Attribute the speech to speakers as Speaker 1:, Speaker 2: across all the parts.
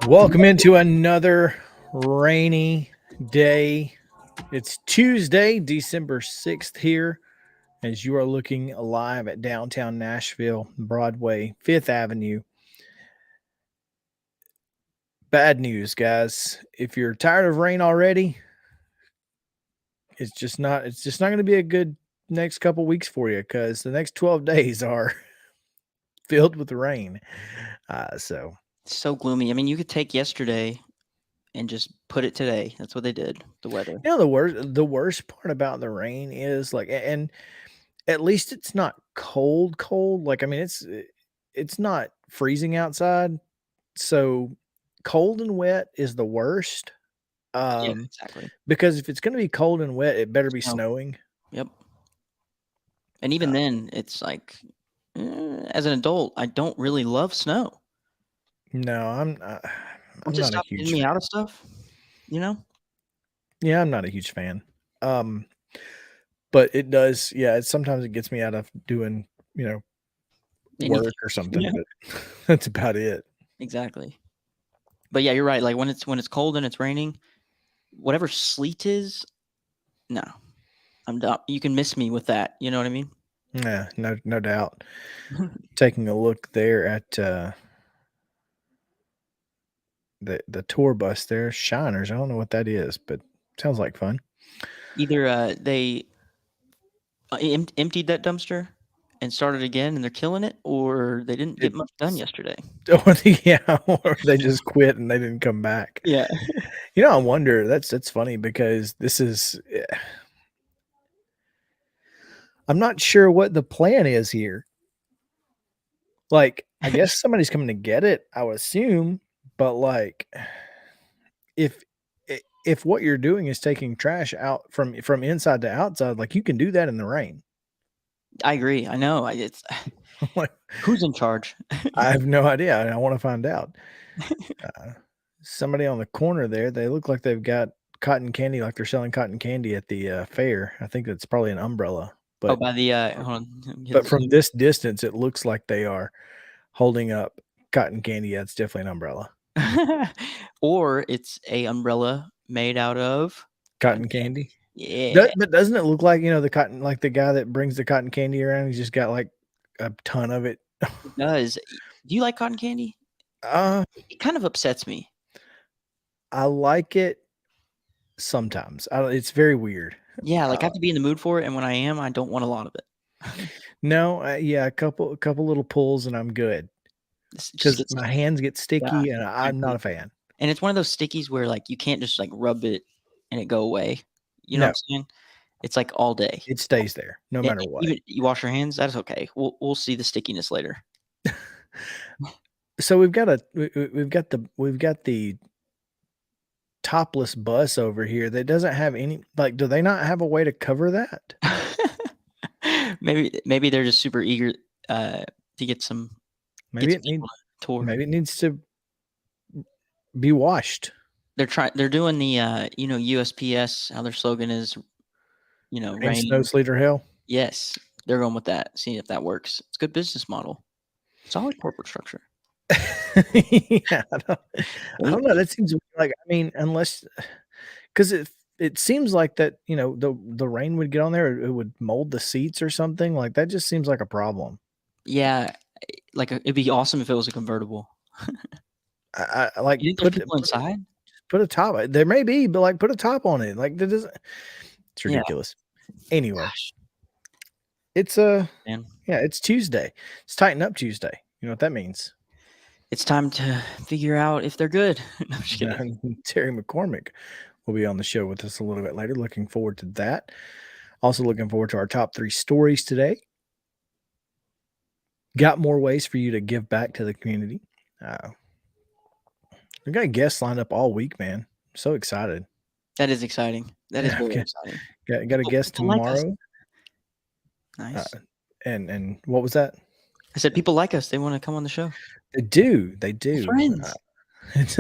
Speaker 1: Welcome into another rainy day. It's Tuesday, December 6th here, as you are looking live at downtown Nashville, Broadway, 5th Avenue. Bad news, guys. If you're tired of rain already, it's just not going to be a good next couple weeks for you because the next 12 days are filled with rain. So
Speaker 2: So gloomy. I mean, you could take yesterday and just put it today. That's what they did. The weather.
Speaker 1: the worst part about the rain is and at least it's not cold. Like, I mean, it's not freezing outside, so cold and wet is the worst,
Speaker 2: Yeah,
Speaker 1: um,
Speaker 2: exactly.
Speaker 1: because if it's gonna be cold and wet, it better be
Speaker 2: Snow.
Speaker 1: snowing.
Speaker 2: Yep. And even
Speaker 1: Uh,
Speaker 2: then, it's like, as an adult, I don't really love snow.
Speaker 1: no,
Speaker 2: Once
Speaker 1: I'm
Speaker 2: it
Speaker 1: not a
Speaker 2: stops getting
Speaker 1: huge
Speaker 2: me
Speaker 1: fan.
Speaker 2: out of stuff, you know?
Speaker 1: Yeah, I'm not a huge fan. Um, but it does sometimes it gets me out of doing, you know,
Speaker 2: Anything.
Speaker 1: work or something,
Speaker 2: Yeah,
Speaker 1: but that's about it.
Speaker 2: exactly. But yeah, you're right. Like when it's cold and it's raining, whatever sleet is, no, I'm done. You can miss me with that. You know what I mean?
Speaker 1: Yeah, no doubt. Taking a look there at, the tour bus there, Shiners. I don't know what that is, but sounds like fun.
Speaker 2: Either they emptied that dumpster and started again and they're killing it, or they didn't get much done
Speaker 1: It's
Speaker 2: yesterday.
Speaker 1: yeah, or they just quit and they didn't come back.
Speaker 2: Yeah.
Speaker 1: I wonder. That's funny because this is. I'm not sure what the plan is here. Like, I guess somebody's coming to get it. I would assume, but like, if if what you're doing is taking trash out from inside to outside, like you can do that in the rain.
Speaker 2: I agree. I know. It's
Speaker 1: Like,
Speaker 2: who's in charge?
Speaker 1: I have no idea. And I want to find out. Uh, Somebody on the corner there, they look like they've got cotton candy, like they're selling cotton candy at the fair. I think that's probably an umbrella,
Speaker 2: Oh,
Speaker 1: but
Speaker 2: by the hold on. Let me get
Speaker 1: but
Speaker 2: the
Speaker 1: from this distance, it looks like they are holding up cotton candy. Yeah, it's definitely an umbrella.
Speaker 2: or it's a umbrella made out of cotton
Speaker 1: Cotton
Speaker 2: candy.
Speaker 1: candy.
Speaker 2: Yeah,
Speaker 1: But doesn't it look like the cotton, like the guy that brings the cotton candy around? He's just got like a ton of it.
Speaker 2: it does. Do you like cotton candy?
Speaker 1: uh,
Speaker 2: It kind of upsets me.
Speaker 1: I like it sometimes. It's very weird.
Speaker 2: Yeah, like I
Speaker 1: Uh,
Speaker 2: have to be in the mood for it, and when I am, I don't want a lot of it.
Speaker 1: no, yeah, a couple little pulls and I'm good
Speaker 2: This just
Speaker 1: because
Speaker 2: gets
Speaker 1: my hands get
Speaker 2: yeah,
Speaker 1: sticky and
Speaker 2: I
Speaker 1: I'm not
Speaker 2: agree.
Speaker 1: a fan.
Speaker 2: And it's one of those stickies where like you can't just like rub it and it go away. You know what
Speaker 1: No,
Speaker 2: I'm saying? It's like all day.
Speaker 1: it stays there no matter what.
Speaker 2: Even you wash your hands, that's okay. We'll see the stickiness later.
Speaker 1: So we've got the topless bus over here that doesn't have any, like, do they not have a way to cover that?
Speaker 2: Maybe they're just super eager to get
Speaker 1: Maybe
Speaker 2: some
Speaker 1: it need
Speaker 2: people to tour.
Speaker 1: maybe it needs to be washed.
Speaker 2: They're doing the USPS, how their slogan is,
Speaker 1: Rain, snow,
Speaker 2: rain.
Speaker 1: sleet, or hail.
Speaker 2: Yes, they're going with that. Seeing if that works. It's a good business model. Solid corporate structure.
Speaker 1: Yeah, I don't know. That seems like, I mean, unless because it seems like that, the rain would get on there, it would mold the seats or something. Like that just seems like a problem.
Speaker 2: Yeah, like it'd be awesome if it was a convertible.
Speaker 1: I like
Speaker 2: You think there's people inside?
Speaker 1: put a top. There may be, but like put a top on it. Like that doesn't. It's
Speaker 2: Yeah,
Speaker 1: ridiculous. Anyway,
Speaker 2: gosh,
Speaker 1: it's
Speaker 2: man.
Speaker 1: yeah, it's Tuesday. It's Tighten Up Tuesday. You know what that means?
Speaker 2: It's time to figure out if they're good. No, I'm just kidding.
Speaker 1: Terry McCormick will be on the show with us a little bit later. Looking forward to that. Also looking forward to our top 3 stories today. Got more ways for you to give back to the community. Uh, we got guests lined up all week, man. So excited.
Speaker 2: That is exciting. That is
Speaker 1: Yeah,
Speaker 2: very exciting.
Speaker 1: got a guest
Speaker 2: People like us.
Speaker 1: tomorrow. Uh,
Speaker 2: Nice.
Speaker 1: and what was that?
Speaker 2: I said people like us. They want to come on the show.
Speaker 1: They do. They
Speaker 2: We're
Speaker 1: do.
Speaker 2: friends.
Speaker 1: It's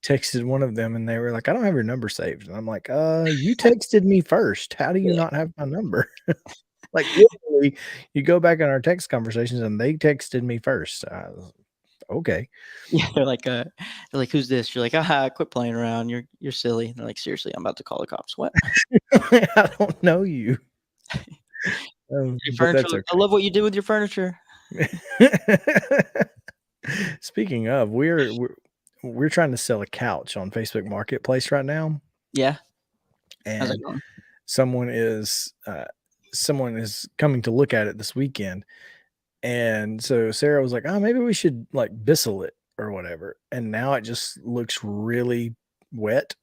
Speaker 1: texted one of them and they were like, "I don't have your number saved." And I'm like, you texted me first. How do you
Speaker 2: Yeah.
Speaker 1: not have my number?" Like, literally, you go back in our text conversations and they texted me first. okay.
Speaker 2: Yeah, "Who's this?" You're like, quit playing around. You're silly." And they're like, "Seriously, I'm about to call the cops." "What?"
Speaker 1: I don't know you.
Speaker 2: "Your
Speaker 1: But
Speaker 2: furniture
Speaker 1: that's
Speaker 2: I
Speaker 1: okay.
Speaker 2: love what you did with your furniture."
Speaker 1: Speaking of, we're trying to sell a couch on Facebook Marketplace right now,
Speaker 2: "Yeah? How's that
Speaker 1: and
Speaker 2: going?"
Speaker 1: someone is someone is coming to look at it this weekend. And so Sarah was like, "Oh, maybe we should like Bissell it or whatever." And now it just looks really wet.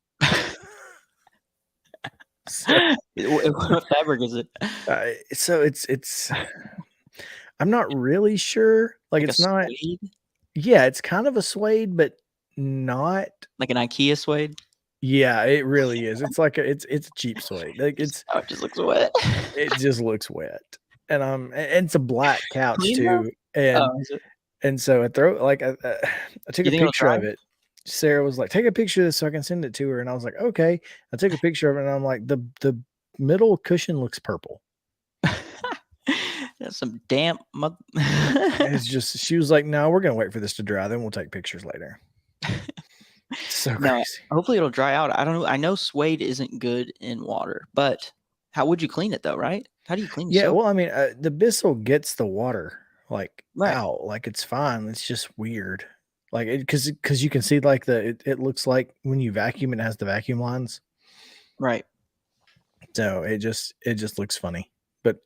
Speaker 1: So,
Speaker 2: What fabric is it?
Speaker 1: it's I'm not really sure. Like
Speaker 2: Like a
Speaker 1: it's not.
Speaker 2: suede?
Speaker 1: Yeah, it's kind of a suede, but not.
Speaker 2: Like an IKEA suede?
Speaker 1: Yeah, it really is. It's like it's a cheap suede. Like
Speaker 2: Oh, it just looks wet.
Speaker 1: it just looks wet. And it's a black couch
Speaker 2: Clean though?
Speaker 1: too. And
Speaker 2: Oh, is it?
Speaker 1: And so I throw like, I took
Speaker 2: You
Speaker 1: a
Speaker 2: think it'll
Speaker 1: picture
Speaker 2: dry?
Speaker 1: of it. Sarah was like, "Take a picture of this so I can send it to her," and I was like, "Okay." I took a picture of it, and I'm like, "The middle cushion looks purple."
Speaker 2: That's some damp moth
Speaker 1: It's just she was like, "No, we're gonna wait for this to dry, then we'll take pictures later." So
Speaker 2: No,
Speaker 1: crazy.
Speaker 2: hopefully it'll dry out. I don't know. I know suede isn't good in water, but how would you clean it though, right? How do you clean
Speaker 1: Yeah,
Speaker 2: soap?
Speaker 1: well, I mean, the Bissell gets the water, like,
Speaker 2: Right,
Speaker 1: out, like, it's fine, it's just weird. Like, because you can see, like, it looks like when you vacuum, it has the vacuum lines.
Speaker 2: right.
Speaker 1: So it just looks funny. But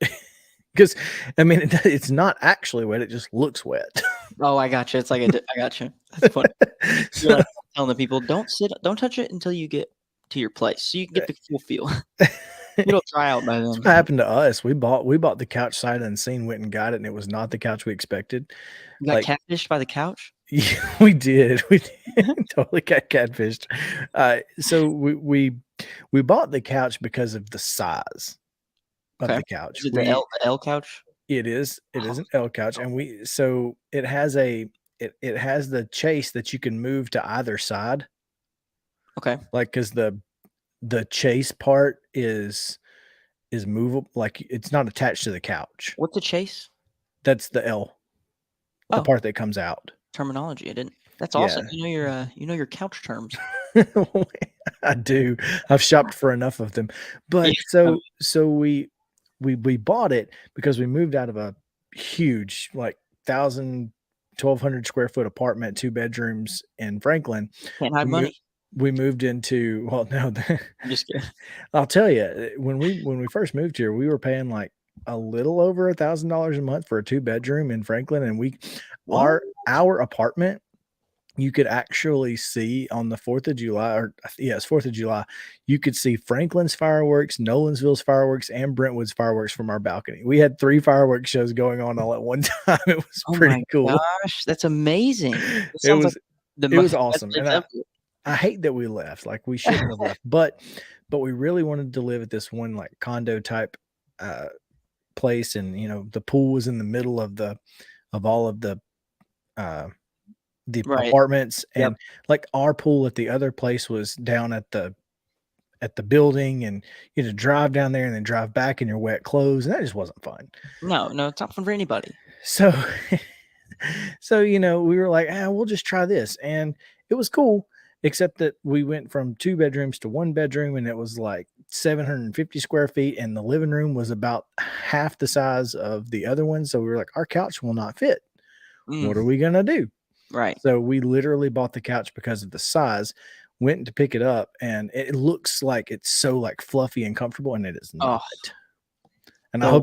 Speaker 1: 'cause, I mean, it's not actually wet, it just looks wet.
Speaker 2: Oh, I gotcha. It's like I gotcha. That's funny. You're
Speaker 1: So
Speaker 2: like telling the people, don't touch it until you get to your place, so you can get the full feel."
Speaker 1: that's
Speaker 2: It'll dry out by then.
Speaker 1: what happened to us. We bought the couch sight unseen, went and got it, and it was not the couch we expected.
Speaker 2: You got
Speaker 1: Like,
Speaker 2: catfished by the couch?
Speaker 1: yeah, we did. We did. Totally got catfished. So we bought the couch because of the size of
Speaker 2: Okay.
Speaker 1: the couch.
Speaker 2: Is it the L couch?
Speaker 1: It is an L couch, and it has the chase that you can move to either side,
Speaker 2: Okay.
Speaker 1: like, 'cause the chase part is movable, like, it's not attached to the couch.
Speaker 2: What's a chase?
Speaker 1: That's the L, the
Speaker 2: Oh,
Speaker 1: part that comes out.
Speaker 2: terminology. I didn't That's awesome.
Speaker 1: Yeah.
Speaker 2: You know your couch terms.
Speaker 1: I do. I've shopped for enough of them.
Speaker 2: Yeah.
Speaker 1: But so we bought it because we moved out of a huge, like, 1,200 square foot apartment, 2 bedrooms in Franklin.
Speaker 2: Can't hide
Speaker 1: We mo
Speaker 2: money.
Speaker 1: we moved into, well, no,
Speaker 2: I'm just kidding.
Speaker 1: I'll tell you, when we first moved here, we were paying, like, a little over $1,000 a month for a two-bedroom in Franklin, and
Speaker 2: What?
Speaker 1: our apartment, you could actually see on the 4th of July, or yeah, it's 4th of July, you could see Franklin's fireworks, Nolensville's fireworks, and Brentwood's fireworks from our balcony. We had 3 fireworks shows going on all at one time. It was
Speaker 2: Oh
Speaker 1: pretty
Speaker 2: my
Speaker 1: cool.
Speaker 2: gosh, that's amazing. It
Speaker 1: It
Speaker 2: sounds like
Speaker 1: was
Speaker 2: the
Speaker 1: it was
Speaker 2: best
Speaker 1: awesome,
Speaker 2: place
Speaker 1: and I
Speaker 2: ever.
Speaker 1: I hate that we left, like, we shouldn't have left, but we really wanted to live at this one, like, condo type, uh, place, and, the pool was in the middle of all of uh, the
Speaker 2: Right.
Speaker 1: apartments,
Speaker 2: Yep.
Speaker 1: and, like, our pool at the other place was down at the building, and you had to drive down there and then drive back in your wet clothes, and that just wasn't fun.
Speaker 2: No, no, it's not fun for anybody.
Speaker 1: So we were like, we'll just try this." And it was cool, except that we went from 2 bedrooms to 1 bedroom, and it was like 750 square feet, and the living room was about half the size of the other one, so we were like, "Our couch will not fit. What are
Speaker 2: Mm,
Speaker 1: we gonna do?"
Speaker 2: right.
Speaker 1: So we literally bought the couch because of the size, went to pick it up, and it looks like it's so, like, fluffy and comfortable, and it is
Speaker 2: Oh,
Speaker 1: not. And
Speaker 2: so horrible.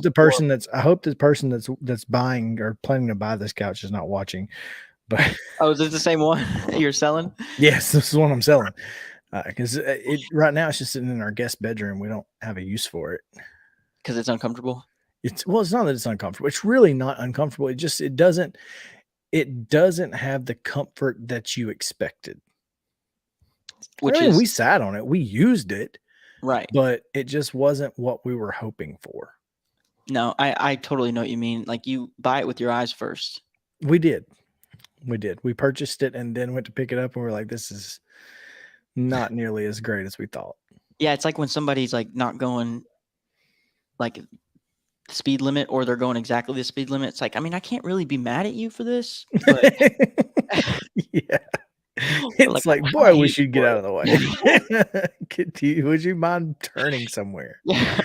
Speaker 1: I hope the person that's buying or planning to buy this couch is not watching, but
Speaker 2: Oh, is this the same one you're selling?
Speaker 1: yes, this is what I'm selling. 'Cause it right now, it's just sitting in our guest bedroom. We don't have a use for it.
Speaker 2: 'Cause it's uncomfortable?
Speaker 1: It's not that it's uncomfortable. It's really not uncomfortable. It doesn't have the comfort that you expected. I
Speaker 2: Which
Speaker 1: mean,
Speaker 2: is
Speaker 1: we sat on it, we used it,
Speaker 2: right.
Speaker 1: but it just wasn't what we were hoping for.
Speaker 2: No, I totally know what you mean, like, you buy it with your eyes first.
Speaker 1: We did. We did. We purchased it and then went to pick it up, and we're like, "This is not nearly as great as we thought."
Speaker 2: Yeah, it's like when somebody's, like, not going, like, the speed limit or they're going exactly the speed limit, it's like, I mean, I can't really be mad at you for this, but
Speaker 1: Yeah.
Speaker 2: Like,
Speaker 1: It's like, boy, I
Speaker 2: I hate
Speaker 1: wish you'd get out of the way. Would you mind turning somewhere?
Speaker 2: Yeah.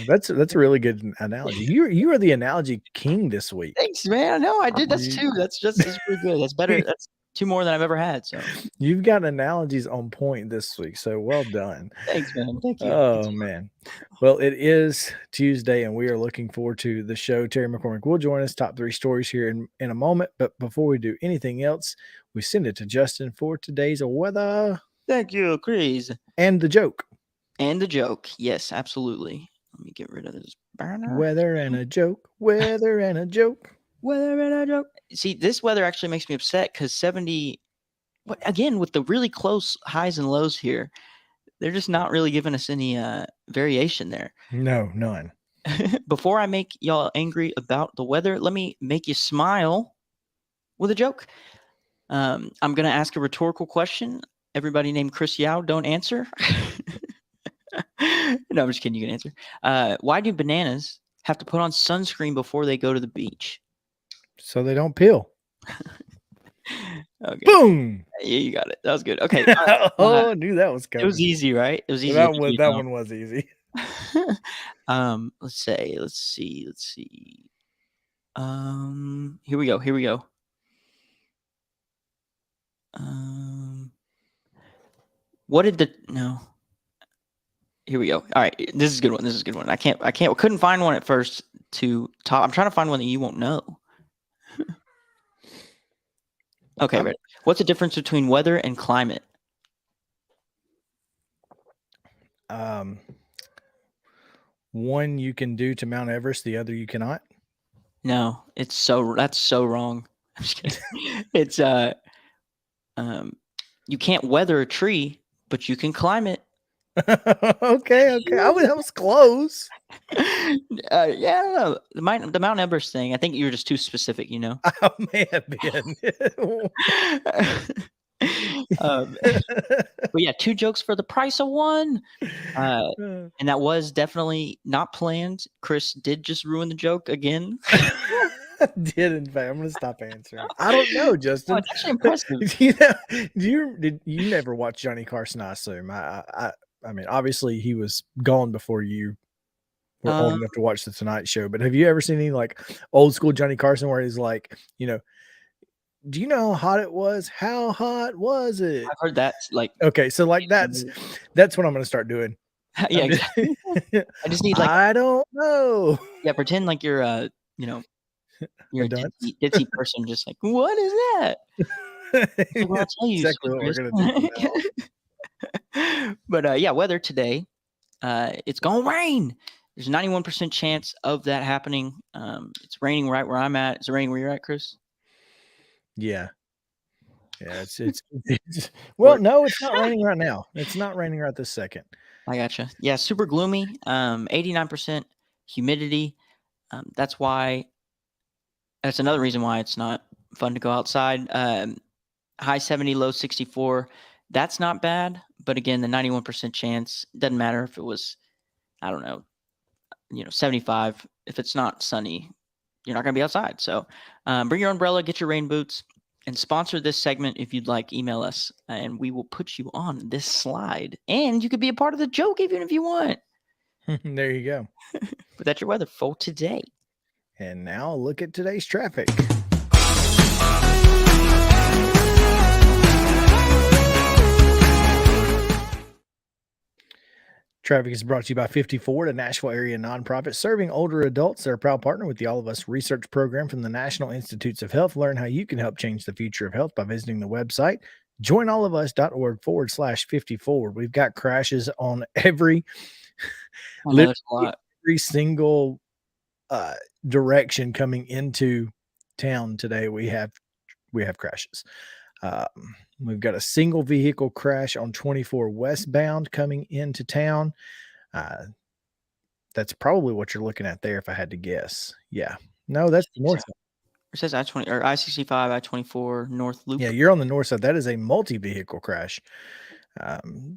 Speaker 1: That's a really good analogy. You are the analogy king this week.
Speaker 2: Thanks, man. No, I did. That's
Speaker 1: You
Speaker 2: 2. That's pretty good. That's better. That's 2 more than I've ever had, so
Speaker 1: you've got analogies on point this week, so well done.
Speaker 2: thanks, man. Thank you. That's
Speaker 1: Oh, man. Well, it is Tuesday, and we are looking forward to the show. Terry McCormick will join us, top 3 stories here in a moment, but before we do anything else, we send it to Justin for today's weather
Speaker 2: Thank you, Chris.
Speaker 1: and the joke.
Speaker 2: And the joke. Yes, absolutely. Let me get rid of this burner.
Speaker 1: Weather and a joke, weather and a joke.
Speaker 2: Weather and a joke. See, this weather actually makes me upset because 70 again, with the really close highs and lows here, they're just not really giving us any variation there.
Speaker 1: No, none.
Speaker 2: Before I make y'all angry about the weather, let me make you smile with a joke. I'm going to ask a rhetorical question. Everybody named Chris Yao, don't answer. No, I'm just kidding. You can answer. Why do bananas have to put on sunscreen before they go to the beach?
Speaker 1: So they don't peel.
Speaker 2: Okay.
Speaker 1: Boom!
Speaker 2: Yeah, you got it. That was good. Okay.
Speaker 1: Oh, I knew that was
Speaker 2: It was
Speaker 1: coming.
Speaker 2: easy, right? It was easy.
Speaker 1: That one was easy.
Speaker 2: Let's see. Here we go. What did the no? Here we go. All right, this is a good one. I couldn't find one at first to top. I'm trying to find one that you won't know. Okay, ready. What's the difference between weather and climate?
Speaker 1: One you can do to Mount Everest, the other you cannot.
Speaker 2: No, that's so wrong. I'm just kidding. It's you can't weather a tree, but you can climb it.
Speaker 1: Okay. That was close.
Speaker 2: Yeah, I don't know. The Mount Everest thing. I think you were just too specific.
Speaker 1: I may have been.
Speaker 2: But yeah, 2 jokes for the price of 1. And that was definitely not planned. Chris did just ruin the joke again.
Speaker 1: Did in fact. I'm gonna stop answering. I don't know,
Speaker 2: Oh,
Speaker 1: Justin.
Speaker 2: it's actually impressive.
Speaker 1: Did you never watch Johnny Carson? I assume. I mean, obviously he was gone before you were old enough to watch the Tonight Show. But have you ever seen any like old school Johnny Carson where he's like, do you know how hot it was? How hot was it?
Speaker 2: I've heard that. Like,
Speaker 1: Okay, so like that's what I'm gonna start doing.
Speaker 2: yeah, exactly. I just need
Speaker 1: I don't know.
Speaker 2: yeah, pretend like you're you're a ditzy person, just like, what is that? Like, well, I'll tell you,
Speaker 1: exactly what we're gonna do.
Speaker 2: But yeah, weather today, it's gonna rain. There's a 91% chance of that happening. It's raining right where I'm at. Is it raining where you're at, Chris?
Speaker 1: Yeah. Yeah, it's well, no, it's not raining right now. It's not raining right this second.
Speaker 2: I gotcha. Yeah, super gloomy. 89% humidity. That's another reason why it's not fun to go outside. High 70, low 64. That's not bad. But again, the 91% chance, doesn't matter if it was, I don't know, 75. If it's not sunny, you're not going to be outside. So bring your umbrella, get your rain boots, and sponsor this segment if you'd like. Email us, and we will put you on this slide. And you could be a part of the joke even if you want.
Speaker 1: There you go.
Speaker 2: But that's your weather for today.
Speaker 1: And now look at today's traffic. Traffic is brought to you by 54, a Nashville area nonprofit serving older adults. They're a proud partner with the All of Us research program from the National Institutes of Health. Learn how you can help change the future of health by visiting the website, joinallofus.org/54. We've got crashes on every single direction coming into town today. We have crashes. We've got a single vehicle crash on 24 westbound coming into town. That's probably what you're looking at there, if I had to guess. Yeah. No, that's the north side.
Speaker 2: It says I-20 or I-65, I-24 north loop.
Speaker 1: Yeah, you're on the north side. That is a multi-vehicle crash.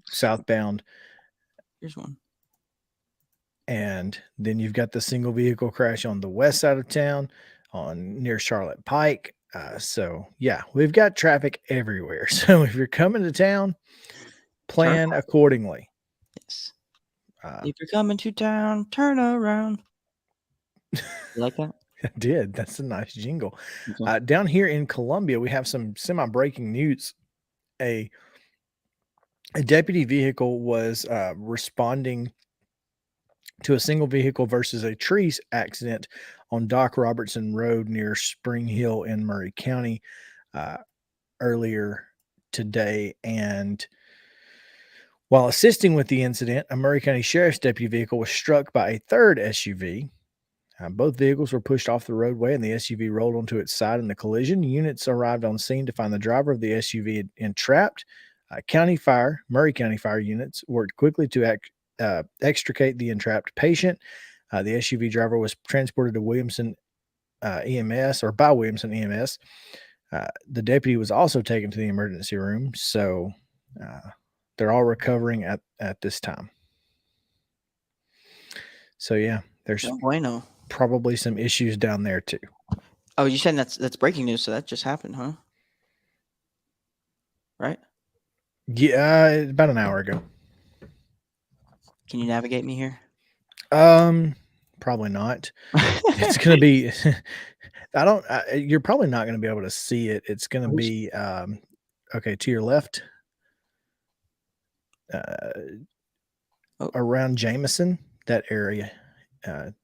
Speaker 1: Southbound.
Speaker 2: Here's one.
Speaker 1: And then you've got the single vehicle crash on the west side of town, near Charlotte Pike. So yeah, we've got traffic everywhere. So if you're coming to town,
Speaker 2: Turn
Speaker 1: plan accordingly.
Speaker 2: yes.
Speaker 1: Uh,
Speaker 2: If you're coming to town, turn around. You like that?
Speaker 1: I did. That's a nice jingle.
Speaker 2: Okay.
Speaker 1: Down here in Columbia, we have some semi-breaking news. A a deputy vehicle was responding to a single vehicle versus a tree accident on Doc Robertson Road near Spring Hill in Murray County uh, earlier today. And while assisting with the incident, a Murray County Sheriff's deputy vehicle was struck by a third SUV. Both vehicles were pushed off the roadway and the SUV rolled onto its side in the collision. Units arrived on scene to find the driver of the SUV entrapped. Murray County Fire units worked quickly to extricate the entrapped patient. The SUV driver was transported to Williamson EMS or by Williamson EMS. The deputy was also taken to the emergency room. So they're all recovering at this time. So yeah, there's
Speaker 2: No bueno.
Speaker 1: probably some issues down there too.
Speaker 2: Oh, you said that's breaking news, so that just happened, huh? Right?
Speaker 1: Yeah, about an hour ago.
Speaker 2: Can you navigate me here?
Speaker 1: Probably not. It's gonna be. You're probably not gonna be able to see it. It's gonna be okay to your left,
Speaker 2: Oh.
Speaker 1: around Jameson, that area,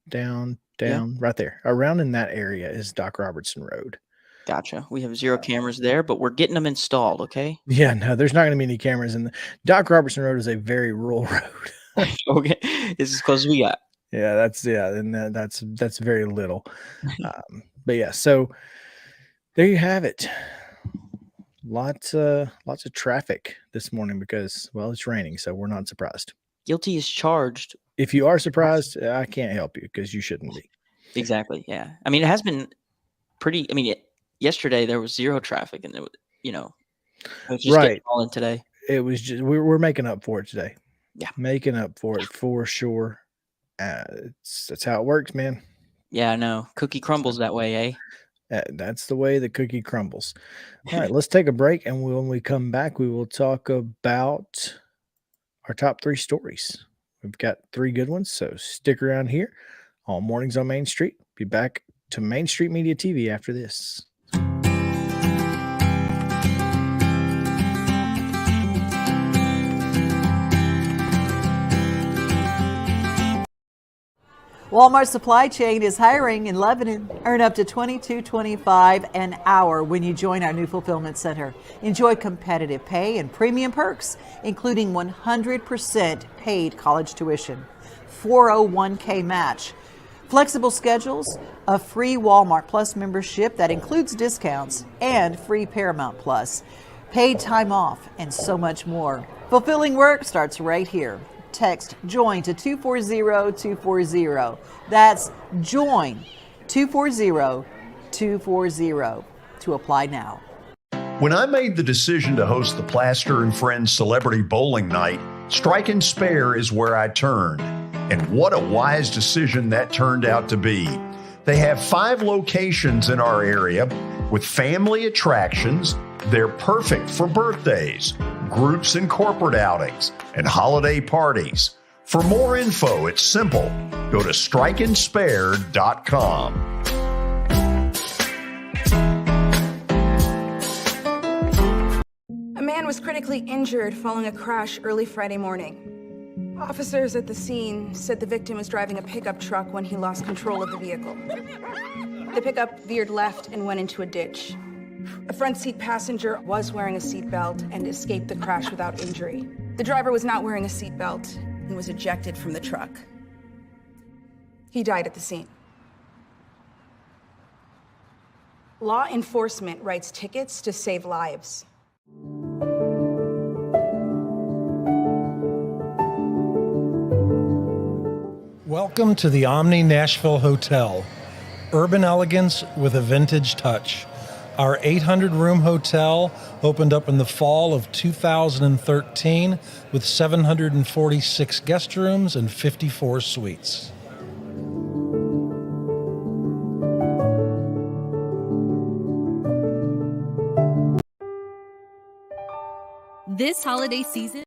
Speaker 1: down,
Speaker 2: Yeah.
Speaker 1: right there. Around in that area is Doc Robertson Road.
Speaker 2: Gotcha. We have 0 cameras there, but we're getting them installed, okay?
Speaker 1: Yeah, no, there's not gonna be any cameras in the Doc Robertson Road is a very rural road.
Speaker 2: Okay. It's as close as we got.
Speaker 1: Yeah, and that's very little. But yeah, so there you have it. Lots of traffic this morning because, well, it's raining, so we're not surprised.
Speaker 2: Guilty is charged.
Speaker 1: If you are surprised, I can't help you because you shouldn't be.
Speaker 2: Exactly, yeah. I mean, it has been pretty yesterday there was 0 traffic and it was, it was just getting
Speaker 1: Right.
Speaker 2: all in today.
Speaker 1: It was just we're making up for it today.
Speaker 2: Yeah.
Speaker 1: Making up for it for sure. That's how it works, man.
Speaker 2: Yeah, I know. Cookie crumbles that way, eh?
Speaker 1: That's the way the cookie crumbles. All right, let's take a break, and when we come back, we will talk about our top 3 stories. We've got 3 good ones, so stick around here on Mornings on Main Street. Be back to Main Street Media TV after this.
Speaker 3: Walmart Supply Chain is hiring in Lebanon. Earn up to $22.25 an hour when you join our new fulfillment center. Enjoy competitive pay and premium perks, including 100% paid college tuition, 401k match, flexible schedules, a free Walmart Plus membership that includes discounts, and free Paramount Plus, paid time off, and so much more. Fulfilling work starts right here. Text JOIN to 240-240. That's JOIN 240-240 to apply now.
Speaker 4: When I made the decision to host the Plaster and Friends Celebrity Bowling Night, Strike and Spare is where I turned. And what a wise decision that turned out to be. They have 5 locations in our area with family attractions. They're perfect for birthdays, groups and corporate outings, and holiday parties. For more info, it's simple. Go to strikeandspare.com.
Speaker 5: A man was critically injured following a crash early Friday morning. Officers at the scene said the victim was driving a pickup truck when he lost control of the vehicle. The pickup veered left and went into a ditch. A front seat passenger was wearing a seatbelt and escaped the crash without injury. The driver was not wearing a seatbelt and was ejected from the truck. He died at the scene. Law enforcement writes tickets to save lives.
Speaker 6: Welcome to the Omni Nashville Hotel. Urban elegance with a vintage touch. Our 800-room hotel opened up in the fall of 2013 with 746 guest rooms and 54 suites.
Speaker 7: This holiday season,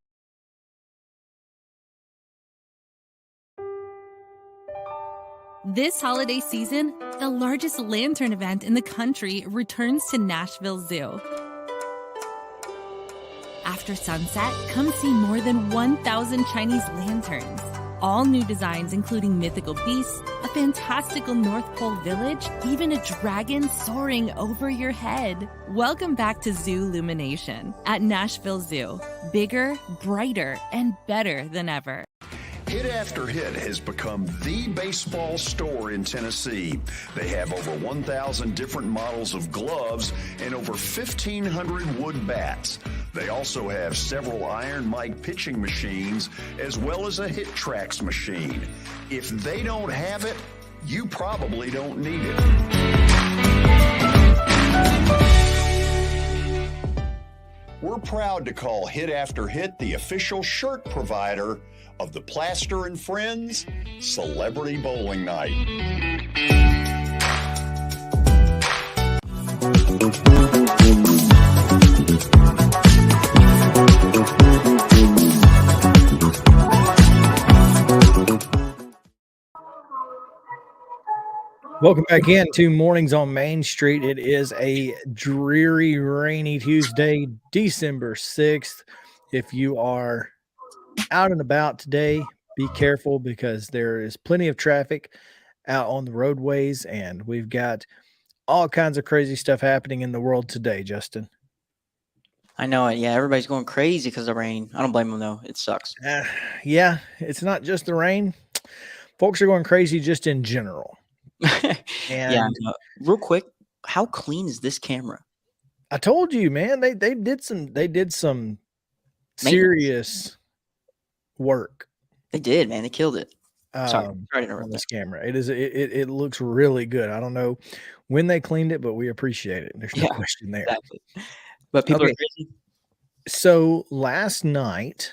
Speaker 7: the largest lantern event in the country returns to Nashville Zoo. After sunset, come see more than 1,000 Chinese lanterns. All new designs including mythical beasts, a fantastical North Pole village, even a dragon soaring over your head. Welcome back to Zoo Illumination at Nashville Zoo. Bigger, brighter, and better than ever.
Speaker 4: Hit After Hit has become the baseball store in Tennessee. They have over 1,000 different models of gloves and over 1,500 wood bats. They also have several Iron Mike pitching machines as well as a Hit Tracks machine. If they don't have it, you probably don't need it. We're proud to call Hit After Hit the official shirt provider of the Plaster and Friends Celebrity Bowling Night.
Speaker 1: Welcome back in to Mornings on Main Street. It is a dreary, rainy Tuesday, December 6th. If you are out and about today, be careful because there is plenty of traffic out on the roadways, and we've got all kinds of crazy stuff happening in the world today, Justin.
Speaker 2: I know it. Yeah, everybody's going crazy because of rain. I don't blame them, though. It sucks.
Speaker 1: Yeah, it's not just the rain. Folks are going crazy just in general.
Speaker 2: Yeah. Real quick, how clean is this camera?
Speaker 1: I told you, man. They did some serious work.
Speaker 2: They did, man. They killed it. Sorry to interrupt
Speaker 1: on this camera. It looks really good. I don't know when they cleaned it, but we appreciate it. There's no question there.
Speaker 2: Exactly. But people are crazy.
Speaker 1: So last night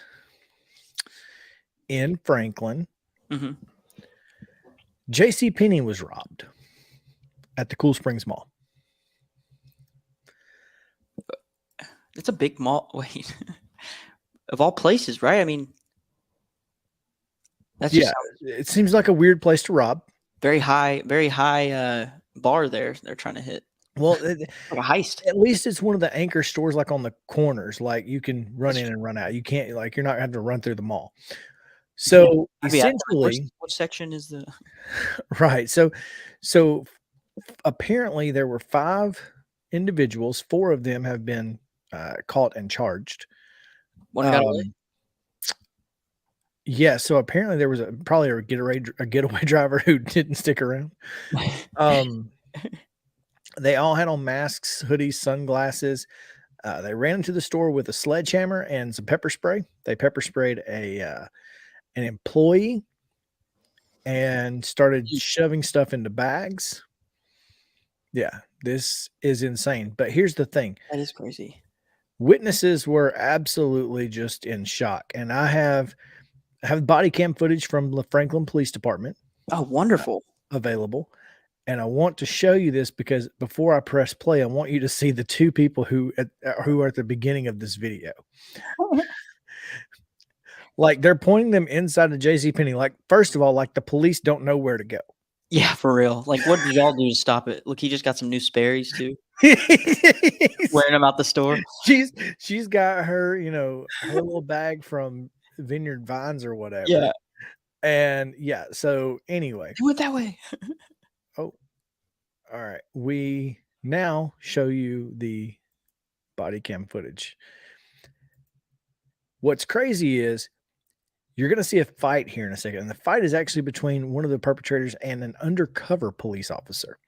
Speaker 1: in Franklin, JCPenney was robbed at the Cool Springs Mall.
Speaker 2: It's a big mall. Wait, of all places, right? I mean, that's
Speaker 1: it seems like a weird place to rob.
Speaker 2: Very high bar there. They're trying to hit.
Speaker 1: Well,
Speaker 2: like a heist.
Speaker 1: At least it's one of the anchor stores, like on the corners. Like you can run in and run out. You can't, like, you're not having to run through the mall. So essentially,
Speaker 2: what section is the
Speaker 1: right? So apparently there were 5 individuals. 4 of them have been caught and charged.
Speaker 2: One got away.
Speaker 1: Yeah. So apparently there was probably a getaway driver who didn't stick around. They all had on masks, hoodies, sunglasses. They ran into the store with a sledgehammer and some pepper spray. They pepper sprayed an employee and started shoving stuff into bags. Yeah, this is insane. But here's the thing.
Speaker 2: That is crazy. Witnesses
Speaker 1: were absolutely just in shock. And I have body cam footage from the Franklin Police Department.
Speaker 2: Oh, wonderful.
Speaker 1: Available. And I want to show you this because before I press play, I want you to see the 2 people who are at the beginning of this video. Like they're pointing them inside of JCPenney. Like, first of all, like the police don't know where to go.
Speaker 2: Yeah, for real. Like, what did y'all do to stop it? Look, he just got some new Sperry's too. Wearing them out the store.
Speaker 1: She's got her, her little bag from Vineyard Vines or whatever.
Speaker 2: Yeah.
Speaker 1: And so anyway.
Speaker 2: Do it that way.
Speaker 1: Oh, all right. We now show you the body cam footage. What's crazy is you're going to see a fight here in a second. And the fight is actually between one of the perpetrators and an undercover police officer.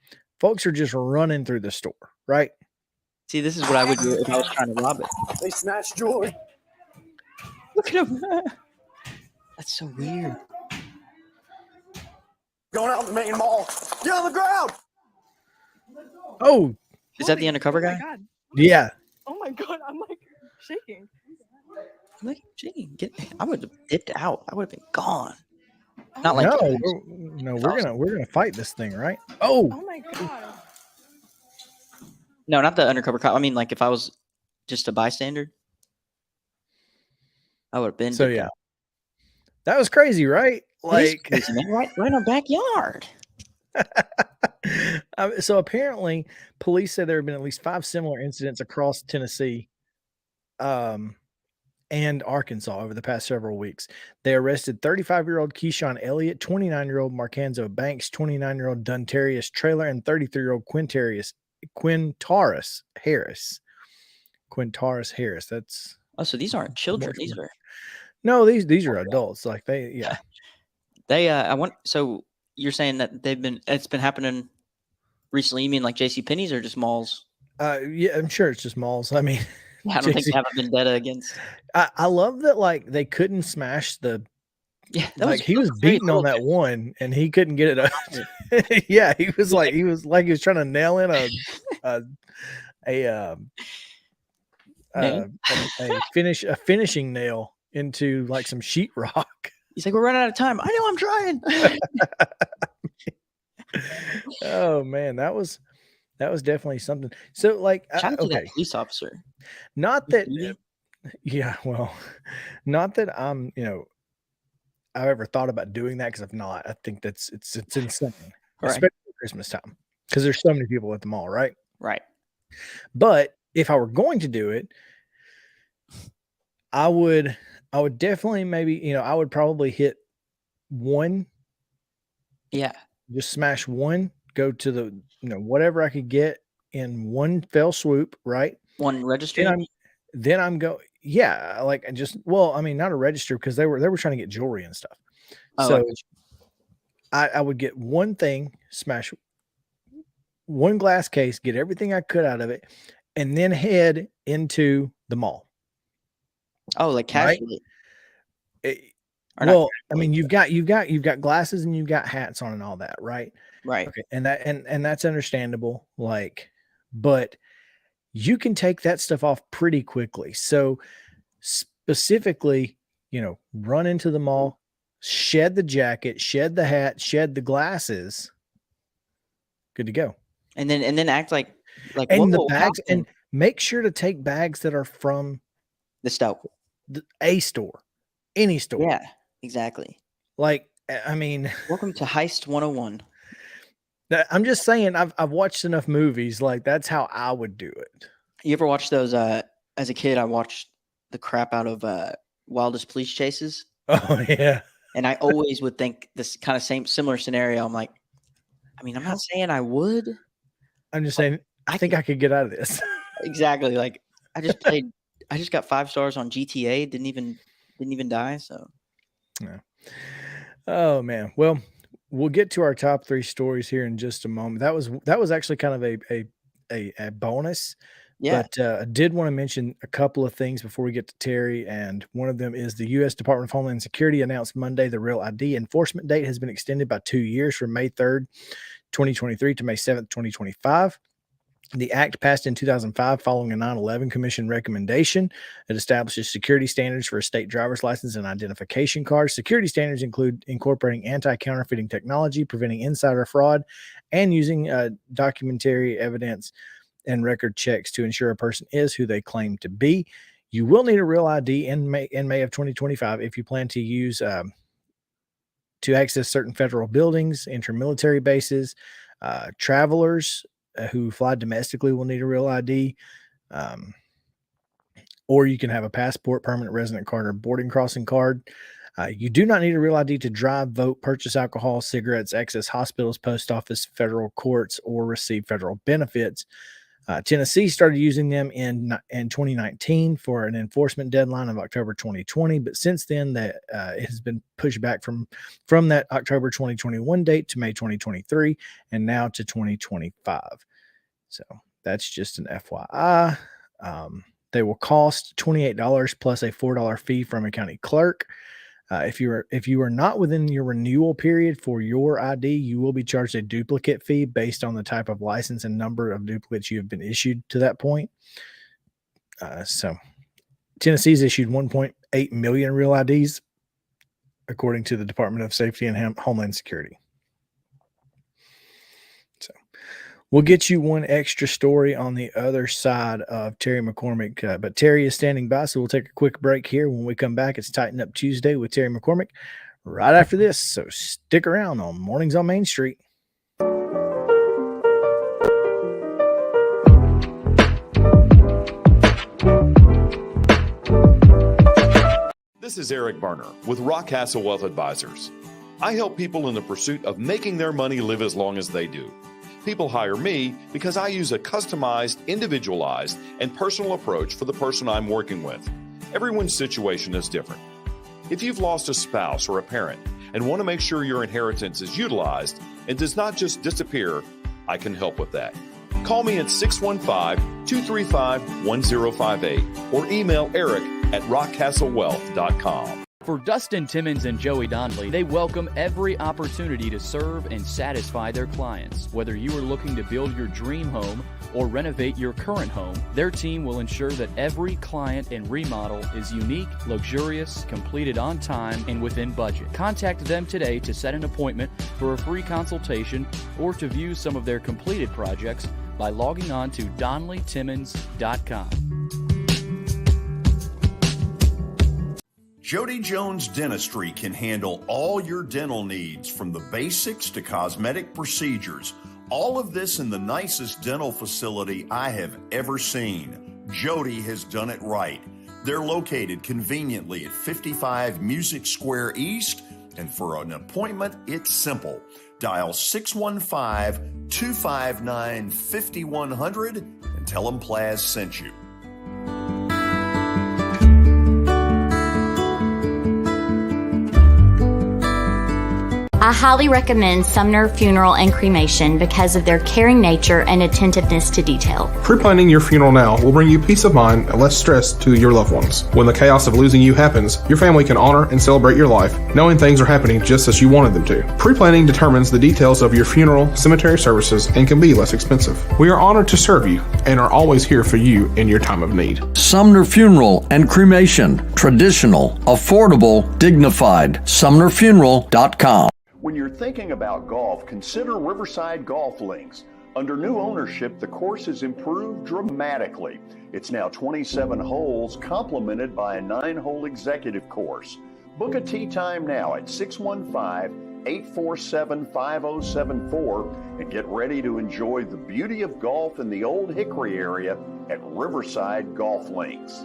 Speaker 1: Folks are just running through the store, right?
Speaker 2: See, this is what I would do if I was trying to rob it.
Speaker 8: They snatched jewelry.
Speaker 2: Look at him. That's so weird.
Speaker 8: Going out in the main mall. Get on the ground.
Speaker 1: Oh.
Speaker 2: Is that the undercover guy?
Speaker 9: God.
Speaker 1: Yeah.
Speaker 9: Oh my God. I'm like shaking.
Speaker 2: I'm like, gee, I would have dipped out. I would have been gone.
Speaker 9: Oh,
Speaker 2: Not like
Speaker 1: we're gonna fight this thing, right? Oh
Speaker 9: my God.
Speaker 2: No, not the undercover cop. I mean, like if I was just a bystander. I would have been.
Speaker 1: So yeah, that was crazy, right?
Speaker 2: It is
Speaker 1: Like,
Speaker 2: crazy, man. Right in our backyard.
Speaker 1: so apparently, police said there have been at least 5 similar incidents across Tennessee, and Arkansas over the past several weeks. They arrested 35-year-old Keyshawn Elliott, 29-year-old Marcanzo Banks, 29-year-old Duntarius Trailer, and 33-year-old Quintaris Harris. Quintaris Harris. That's
Speaker 2: Oh, so these aren't children. These are
Speaker 1: no, these are adults. Like yeah.
Speaker 2: they. So you're saying that it's been happening recently? You mean like J.C. Penney's or just malls?
Speaker 1: Yeah, I'm sure it's just malls. I mean,
Speaker 2: Yeah, I don't think they have a vendetta against.
Speaker 1: I love that, like, they couldn't smash the.
Speaker 2: Yeah,
Speaker 1: Like, he was beating on that one, and he couldn't get it up. Yeah, he was trying to nail in a finishing nail into like some sheetrock.
Speaker 2: He's like, we're running out of time. I know, I'm trying.
Speaker 1: Oh man, that was definitely something. So like,
Speaker 2: Shout out to that
Speaker 1: okay,
Speaker 2: police officer.
Speaker 1: not that, yeah, well, not that I'm, I've ever thought about doing that, because I've not. I think it's insane,
Speaker 2: Right.
Speaker 1: especially at Christmas time, because there's so many people at the mall, right?
Speaker 2: Right.
Speaker 1: But if I were going to do it, I would definitely maybe, I would probably hit one,
Speaker 2: Yeah.
Speaker 1: just smash one, go to the, whatever I could get in one fell swoop, right?
Speaker 2: One registry.
Speaker 1: Then I'm yeah, like, I mean, not a register, because they were trying to get jewelry and stuff.
Speaker 2: Oh,
Speaker 1: So I would get one thing, smash one glass case, get everything I could out of it, and then head into the mall.
Speaker 2: Oh, like casually.
Speaker 1: Well, I mean, you've got glasses and you've got hats on and all that, right?
Speaker 2: Right.
Speaker 1: Okay, and that's understandable. Like, but you can take that stuff off pretty quickly. So specifically, run into the mall, shed the jacket, shed the hat, shed the glasses. Good to go.
Speaker 2: And then act like
Speaker 1: and the bags, and make sure to take bags that are from
Speaker 2: the store,
Speaker 1: a store, any store.
Speaker 2: Yeah, exactly.
Speaker 1: Like, I mean,
Speaker 2: welcome to Heist 101.
Speaker 1: I'm just saying, I've watched enough movies. Like, that's how I would do it.
Speaker 2: You ever watch those? As a kid, I watched the crap out of Wildest Police Chases.
Speaker 1: Oh yeah.
Speaker 2: And I always would think this kind of similar scenario. I'm like, I mean, I'm not saying I would.
Speaker 1: I'm just saying, I think I could get out of this.
Speaker 2: Exactly. Like, I just got 5 stars on GTA. Didn't even die. So.
Speaker 1: Yeah. Oh man. Well, we'll get to our top 3 stories here in just a moment. That was actually kind of a bonus.
Speaker 2: Yeah.
Speaker 1: But I did want to mention a couple of things before we get to Terry, and one of them is the U.S. Department of Homeland Security announced Monday the Real ID enforcement date has been extended by 2 years from May 3rd, 2023 to May 7th, 2025. The act passed in 2005 following a 9/11 Commission recommendation. It establishes security standards for a state driver's license and identification card. Security standards include incorporating anti-counterfeiting technology, preventing insider fraud, and using documentary evidence and record checks to ensure a person is who they claim to be. You will need a real ID in May of 2025 if you plan to use to access certain federal buildings, intermilitary bases. Travelers who fly domestically will need a real ID. Or you can have a passport, permanent resident card, or boarding crossing card. You do not need a real ID to drive, vote, purchase alcohol, cigarettes, access hospitals, post office, federal courts, or receive federal benefits. Tennessee started using them in 2019 for an enforcement deadline of October 2020, but since then it has been pushed back from that October 2021 date to May 2023, and now to 2025. So that's just an FYI. They will cost $28 plus a $4 fee from a county clerk. If you are not within your renewal period for your ID, you will be charged a duplicate fee based on the type of license and number of duplicates you have been issued to that point. So Tennessee's issued 1.8 million real IDs, according to the Department of Safety and Homeland Security. So We'll get you one extra story on the other side of Terry McCormick, but Terry is standing by, so we'll take a quick break here. When we come back, it's Tighten Up Tuesday with Terry McCormick right after this, so stick around on Mornings on Main Street.
Speaker 10: This is Eric Berner with Rockcastle Wealth Advisors. I help people in the pursuit of making their money live as long as they do. People hire me because I use a customized, individualized, and personal approach for the person I'm working with. Everyone's situation is different. If you've lost a spouse or a parent and want to make sure your inheritance is utilized and does not just disappear, I can help with that. Call me at 615-235-1058 or email eric@rockcastlewealth.com.
Speaker 11: For Dustin Timmons and Joey Donnelly, they welcome every opportunity to serve and satisfy their clients. Whether you are looking to build your dream home or renovate your current home, their team will ensure that every client and remodel is unique, luxurious, completed on time, and within budget. Contact them today to set an appointment for a free consultation or to view some of their completed projects by logging on to DonnellyTimmons.com.
Speaker 4: Jody Jones Dentistry can handle all your dental needs, from the basics to cosmetic procedures. All of this in the nicest dental facility I have ever seen. Jody has done it right. They're located conveniently at 55 Music Square East, and for an appointment, it's simple. Dial 615-259-5100 and tell them Plaz sent you.
Speaker 12: I highly recommend Sumner Funeral and Cremation because of their caring nature and attentiveness to detail.
Speaker 13: Pre-planning your funeral now will bring you peace of mind and less stress to your loved ones. When the chaos of losing you happens, your family can honor and celebrate your life, knowing things are happening just as you wanted them to. Pre-planning determines the details of your funeral, cemetery services, and can be less expensive. We are honored to serve you and are always here for you in your time of need.
Speaker 14: Sumner Funeral and Cremation. Traditional, affordable, dignified. SumnerFuneral.com.
Speaker 4: When you're thinking about golf, consider Riverside Golf Links. Under new ownership, the course has improved dramatically. It's now 27 holes, complemented by a 9-hole executive course. Book a tee time now at 615-847-5074 and get ready to enjoy the beauty of golf in the Old Hickory area at Riverside Golf Links.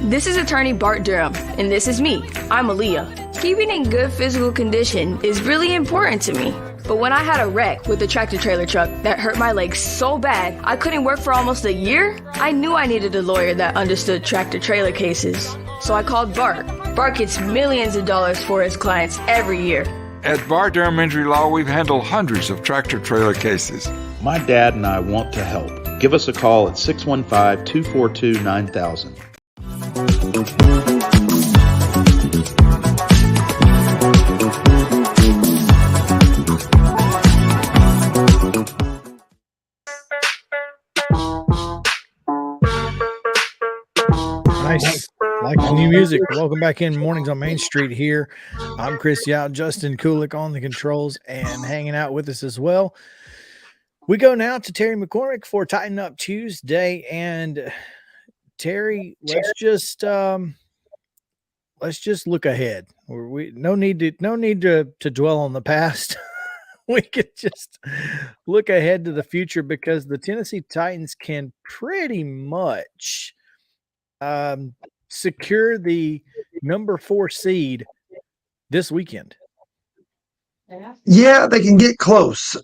Speaker 15: This is attorney Bart Durham, and this is me. I'm Aaliyah. Keeping in good physical condition is really important to me. But when I had a wreck with a tractor trailer truck that hurt my legs so bad I couldn't work for almost a year, I knew I needed a lawyer that understood tractor trailer cases. So I called Bart. Bart gets millions of dollars for his clients every year.
Speaker 16: At Bart Durham Injury Law, we've handled hundreds of tractor trailer cases.
Speaker 17: My dad and I want to help. Give us a call at 615-242-9000.
Speaker 1: Nice. Like the new music. Welcome back in Mornings on Main Street here. I'm Chris Yout, Justin Kulik on the controls and hanging out with us as well. We go now to Terry McCormick for Tighten Up Tuesday. And Terry, let's just look ahead. We no need to dwell on the past. We could just look ahead to the future, because the Tennessee Titans can pretty much secure the number 4 seed this weekend.
Speaker 18: Yeah, they can get close.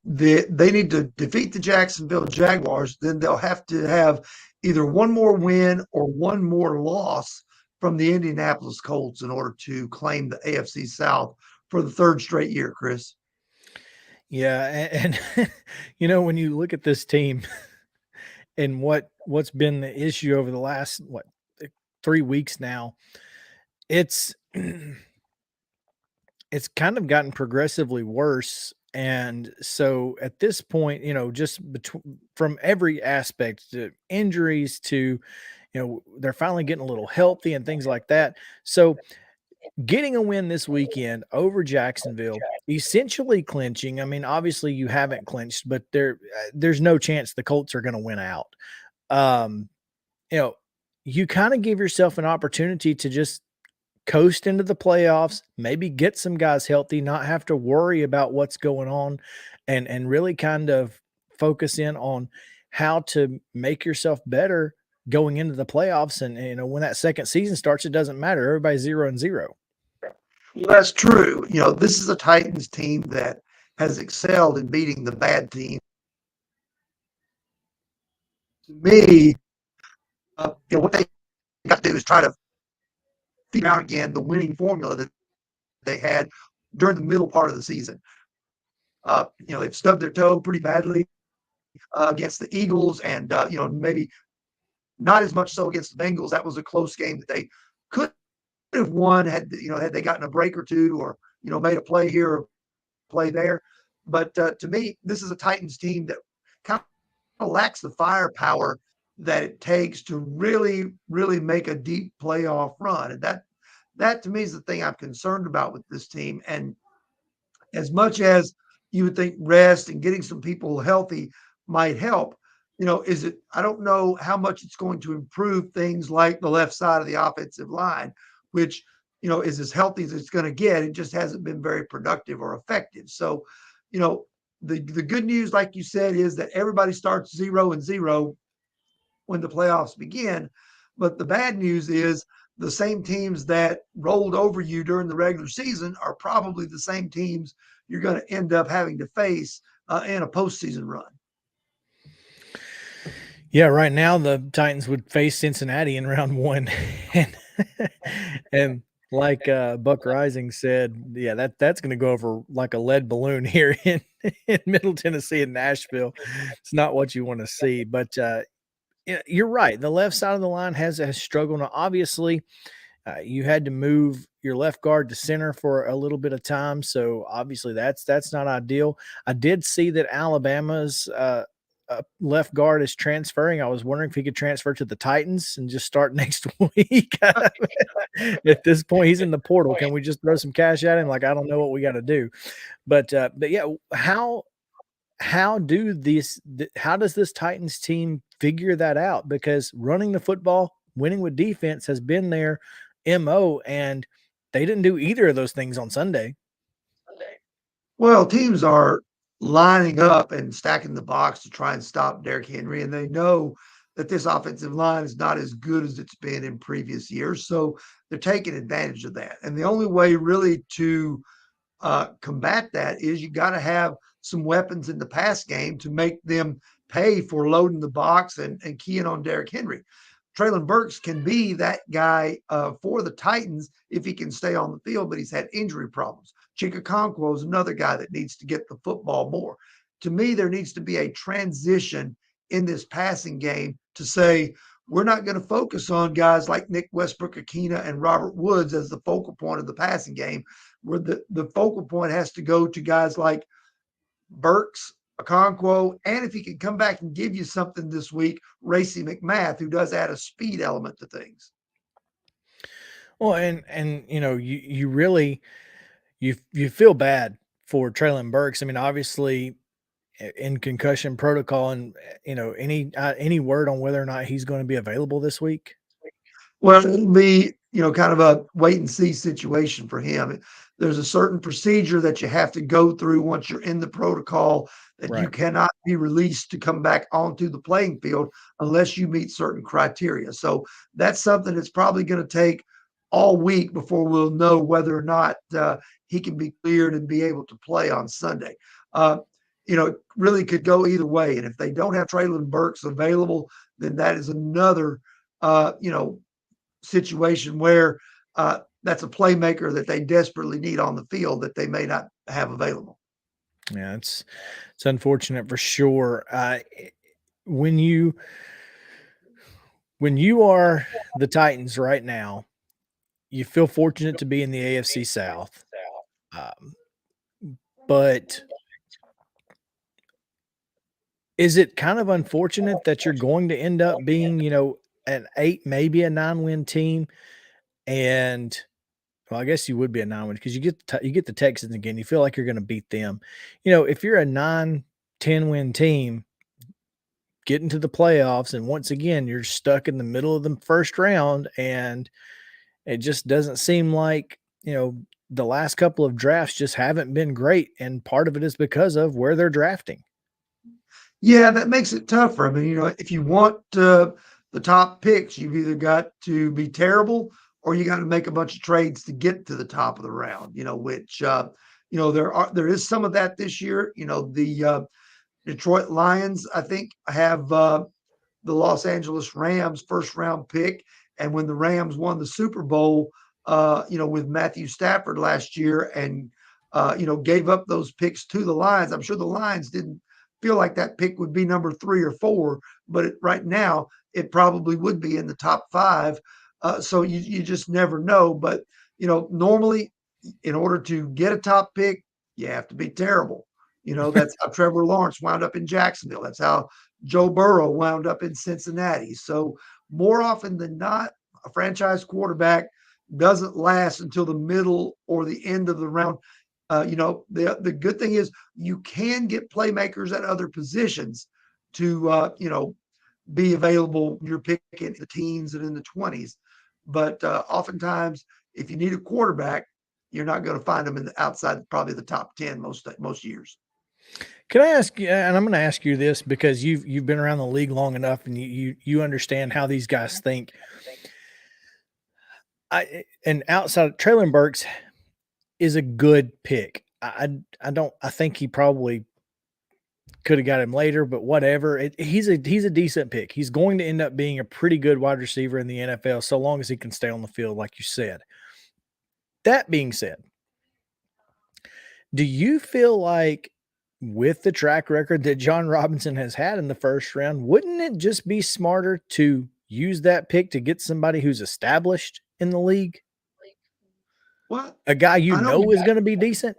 Speaker 18: They need to defeat the Jacksonville Jaguars. Then they'll have to have either one more win or one more loss from the Indianapolis Colts in order to claim the AFC South for the 3rd straight year, Chris.
Speaker 1: Yeah, and when you look at this team and what's been the issue over the last 3 weeks now, it's kind of gotten progressively worse. And so at this point, just from every aspect, to injuries to, they're finally getting a little healthy and things like that. So getting a win this weekend over Jacksonville, essentially clinching. I mean, obviously you haven't clinched, but there's no chance the Colts are going to win out. Um, you know, you kind of give yourself an opportunity to just coast into the playoffs, maybe get some guys healthy, not have to worry about what's going on, and really kind of focus in on how to make yourself better going into the playoffs. And when that second season starts, it doesn't matter. Everybody's 0-0.
Speaker 18: Well, that's true. This is a Titans team that has excelled in beating the bad team. To me, what they got to do is try to figure out again the winning formula that they had during the middle part of the season. They've stubbed their toe pretty badly against the Eagles, and maybe not as much so against the Bengals. That was a close game that they could have won had they gotten a break or two, or made a play here or play there. But to me, this is a Titans team that kind of lacks the firepower that it takes to really, really make a deep playoff run. And that to me is the thing I'm concerned about with this team. And as much as you would think rest and getting some people healthy might help, I don't know how much it's going to improve things like the left side of the offensive line, which, is as healthy as it's going to get. It just hasn't been very productive or effective. So, the good news, like you said, is that everybody starts 0-0 when the playoffs begin. But the bad news is the same teams that rolled over you during the regular season are probably the same teams you're going to end up having to face in a postseason run.
Speaker 1: Yeah, right now the Titans would face Cincinnati in round one. and, and like Buck Rising said, yeah, that's going to go over like a lead balloon here in Middle Tennessee and Nashville. It's not what you want to see. But you're right. The left side of the line has struggled. Now, obviously, you had to move your left guard to center for a little bit of time, so obviously that's not ideal. I did see that Alabama's left guard is transferring. I was wondering if he could transfer to the Titans and just start next week. At this point, he's in the portal. Can we just throw some cash at him? Like, I don't know what we got to do, but yeah, how does this Titans team figure that out? Because running the football, winning with defense has been their MO, and they didn't do either of those things on Sunday.
Speaker 18: Well, teams are lining up and stacking the box to try and stop Derrick Henry, and they know that this offensive line is not as good as it's been in previous years. So they're taking advantage of that. And the only way really to combat that is you got to have some weapons in the pass game to make them pay for loading the box and keying on Derrick Henry. Traylon Burks can be that guy for the Titans if he can stay on the field, but he's had injury problems. Chikakonkwo is another guy that needs to get the football more. To me, there needs to be a transition in this passing game to say, we're not going to focus on guys like Nick Westbrook-Akina and Robert Woods as the focal point of the passing game, where the focal point has to go to guys like Burks, Okonkwo, and if he can come back and give you something this week, Racey McMath, who does add a speed element to things.
Speaker 1: Well, and you really you feel bad for Traylon Burks. I mean, obviously in concussion protocol, and any word on whether or not he's going to be available this week?
Speaker 18: Well, it'll be, kind of a wait and see situation for him. There's a certain procedure that you have to go through once you're in the protocol that you cannot be released to come back onto the playing field unless you meet certain criteria. So that's something that's probably going to take all week before we'll know whether or not he can be cleared and be able to play on Sunday. It really could go either way. And if they don't have Traylon Burks available, then that is another, situation where that's a playmaker that they desperately need on the field that they may not have available.
Speaker 1: Yeah, it's unfortunate for sure. When you are the Titans right now, you feel fortunate to be in the AFC South, but is it kind of unfortunate that you're going to end up being, an 8, maybe a 9-win team, and Well, I guess you would be a 9-win because you get the Texans again. You feel like you're going to beat them. You know, if you're a 9-10 win team, get into the playoffs, and once again, you're stuck in the middle of the first round, and it just doesn't seem like, the last couple of drafts just haven't been great, and part of it is because of where they're drafting.
Speaker 18: Yeah, that makes it tougher. I mean, if you want the top picks, you've either got to be terrible or you got to make a bunch of trades to get to the top of the round, which there is some of that this year. The Detroit Lions, I think, have the Los Angeles Rams first round pick. And when the Rams won the Super Bowl, with Matthew Stafford last year and, gave up those picks to the Lions, I'm sure the Lions didn't feel like that pick would be number 3 or 4, but right now it probably would be in the top 5. So you just never know. But, normally in order to get a top pick, you have to be terrible. That's how Trevor Lawrence wound up in Jacksonville. That's how Joe Burrow wound up in Cincinnati. So more often than not, a franchise quarterback doesn't last until the middle or the end of the round. The good thing is you can get playmakers at other positions to, be available. You're picking the teens and in the 20s. But oftentimes, if you need a quarterback, you're not going to find them in the outside, probably the top 10 most years.
Speaker 1: Can I ask you, and I'm going to ask you this because you've been around the league long enough and you understand how these guys think. And outside Traylon Burks is a good pick. I think he probably could have got him later, but whatever. He's a decent pick. He's going to end up being a pretty good wide receiver in the NFL so long as he can stay on the field, like you said. That being said, do you feel like with the track record that John Robinson has had in the first round, wouldn't it just be smarter to use that pick to get somebody who's established in the league?
Speaker 18: Well,
Speaker 1: a guy is going to be decent?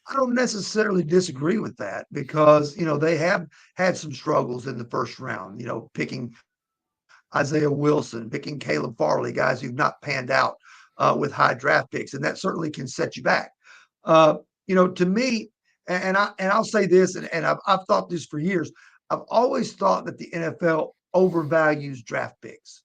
Speaker 18: I don't necessarily disagree with that because, they have had some struggles in the first round, picking Isaiah Wilson, picking Caleb Farley, guys who've not panned out with high draft picks, and that certainly can set you back. To me, and I'll say this, and I've thought this for years. I've always thought that the NFL overvalues draft picks.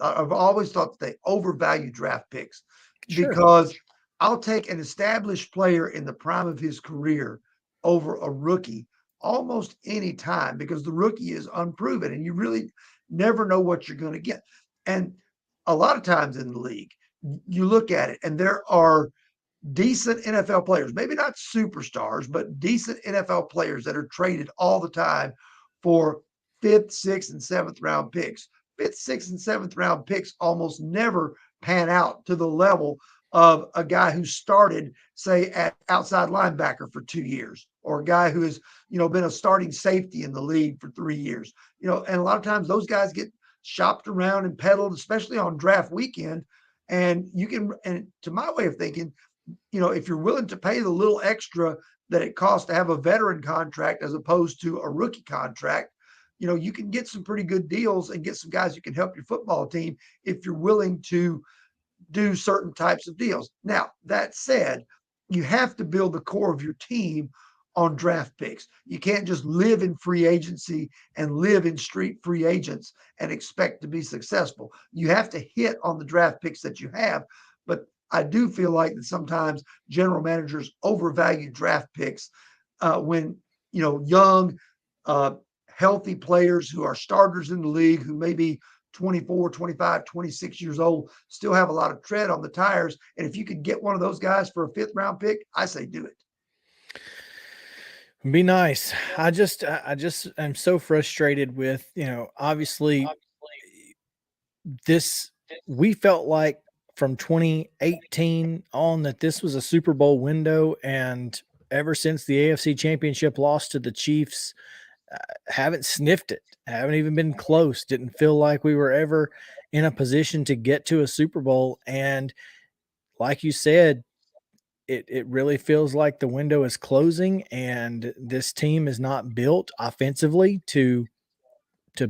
Speaker 18: I've always thought that they overvalue draft picks because I'll take an established player in the prime of his career over a rookie almost any time because the rookie is unproven and you really never know what you're going to get. And a lot of times in the league, you look at it and there are decent NFL players, maybe not superstars, but decent NFL players that are traded all the time for 5th, 6th, and 7th round picks. 5th, 6th, and 7th round picks almost never pan out to the level of a guy who started, say, at outside linebacker for 2 years, or a guy who has, been a starting safety in the league for 3 years. And a lot of times those guys get shopped around and peddled, especially on draft weekend. And to my way of thinking, if you're willing to pay the little extra that it costs to have a veteran contract as opposed to a rookie contract, you can get some pretty good deals and get some guys who can help your football team if you're willing to do certain types of deals. Now, that said, you have to build the core of your team on draft picks. You can't just live in free agency and live in street free agents and expect to be successful. You have to hit on the draft picks that you have. But I do feel like that sometimes general managers overvalue draft picks when, young, healthy players who are starters in the league who may be 24, 25, 26 years old, still have a lot of tread on the tires. And if you could get one of those guys for a 5th round pick, I say do it.
Speaker 1: Be nice. I just am so frustrated with, obviously we felt like from 2018 on that this was a Super Bowl window. And ever since the AFC Championship loss to the Chiefs, haven't sniffed it, haven't even been close, didn't feel like we were ever in a position to get to a Super Bowl. And like you said, it really feels like the window is closing and this team is not built offensively to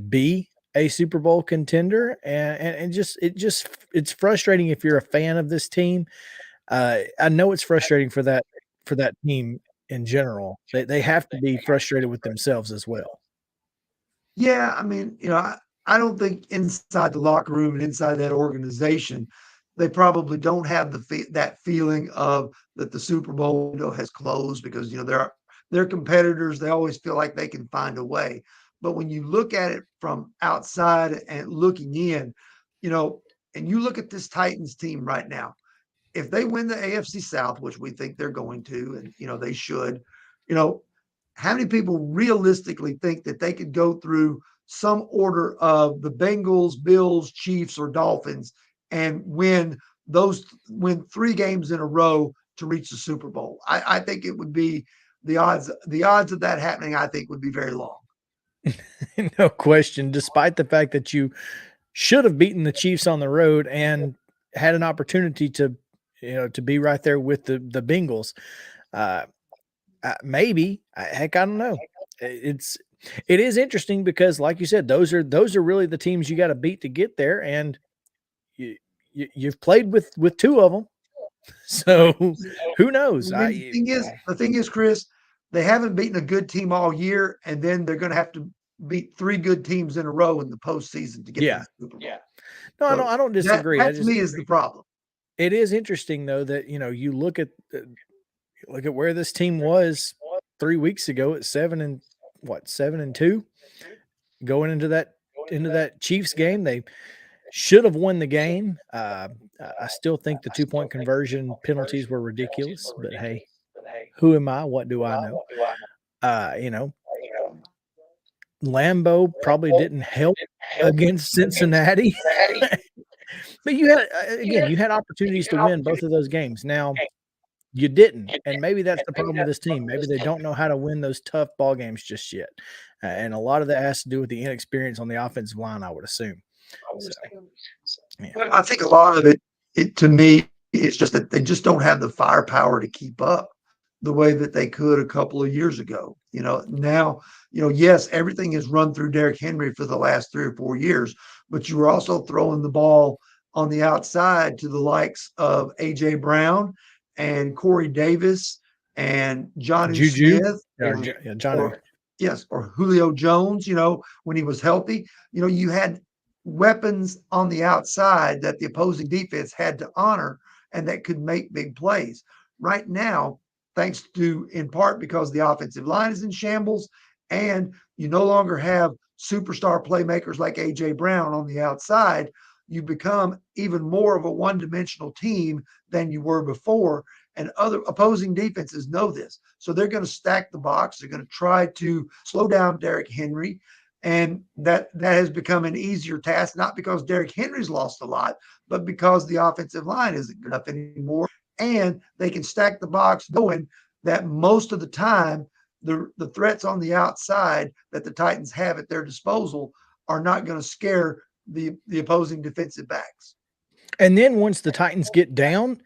Speaker 1: be a Super Bowl contender, and it's frustrating if you're a fan of this team. I know it's frustrating for that team in general. They have to be frustrated with themselves as well.
Speaker 18: Yeah, I mean, I don't think inside the locker room and inside that organization, they probably don't have that feeling of that the Super Bowl window has closed because they're competitors. They always feel like they can find a way. But when you look at it from outside and looking in, and you look at this Titans team right now, if they win the AFC South, which we think they're going to, and they should, you know, how many people realistically think that they could go through some order of the Bengals, Bills, Chiefs, or Dolphins and win 3 games in a row to reach the Super Bowl? I think it would be the odds of that happening, I think, would be very long.
Speaker 1: No question, despite the fact that you should have beaten the Chiefs on the road and had an opportunity to be right there with the Bengals. Maybe, heck, I don't know. It is interesting because, like you said, those are really the teams you got to beat to get there, and you've played with 2 of them, so who knows?
Speaker 18: The thing is, Chris, they haven't beaten a good team all year, and then they're going to have to beat 3 good teams in a row in the postseason to get to the Super Bowl.
Speaker 1: No, I don't disagree.
Speaker 18: That to me is the problem.
Speaker 1: It is interesting though that you look at where this team was 3 weeks ago at 7-2, going into that Chiefs game. They should have won the game. I still think the 2-point conversion penalties were ridiculous, but hey, who am I? What do I know? Lambeau probably didn't help against Cincinnati. But you had opportunities to win both of those games. Now, you didn't, and maybe that's the problem with this team. Maybe they don't know how to win those tough ball games just yet, and a lot of that has to do with the inexperience on the offensive line, I would assume. So, yeah.
Speaker 18: I think a lot of it to me, it's just that they just don't have the firepower to keep up the way that they could a couple of years ago. Now, yes, everything is run through Derrick Henry for the last 3 or 4 years, but you were also throwing the ball on the outside to the likes of A.J. Brown and Corey Davis and Johnny
Speaker 1: Juju.
Speaker 18: Smith. Or Julio Jones, when he was healthy. You had weapons on the outside that the opposing defense had to honor and that could make big plays. Right now, thanks to, in part, because the offensive line is in shambles and you no longer have superstar playmakers like A.J. Brown on the outside, you become even more of a one-dimensional team than you were before. And other opposing defenses know this. So they're going to stack the box. They're going to try to slow down Derrick Henry. And that has become an easier task, not because Derrick Henry's lost a lot, but because the offensive line isn't good enough anymore. And they can stack the box knowing that most of the time, the threats on the outside that the Titans have at their disposal are not going to scare the opposing defensive backs.
Speaker 1: And then once the Titans get down,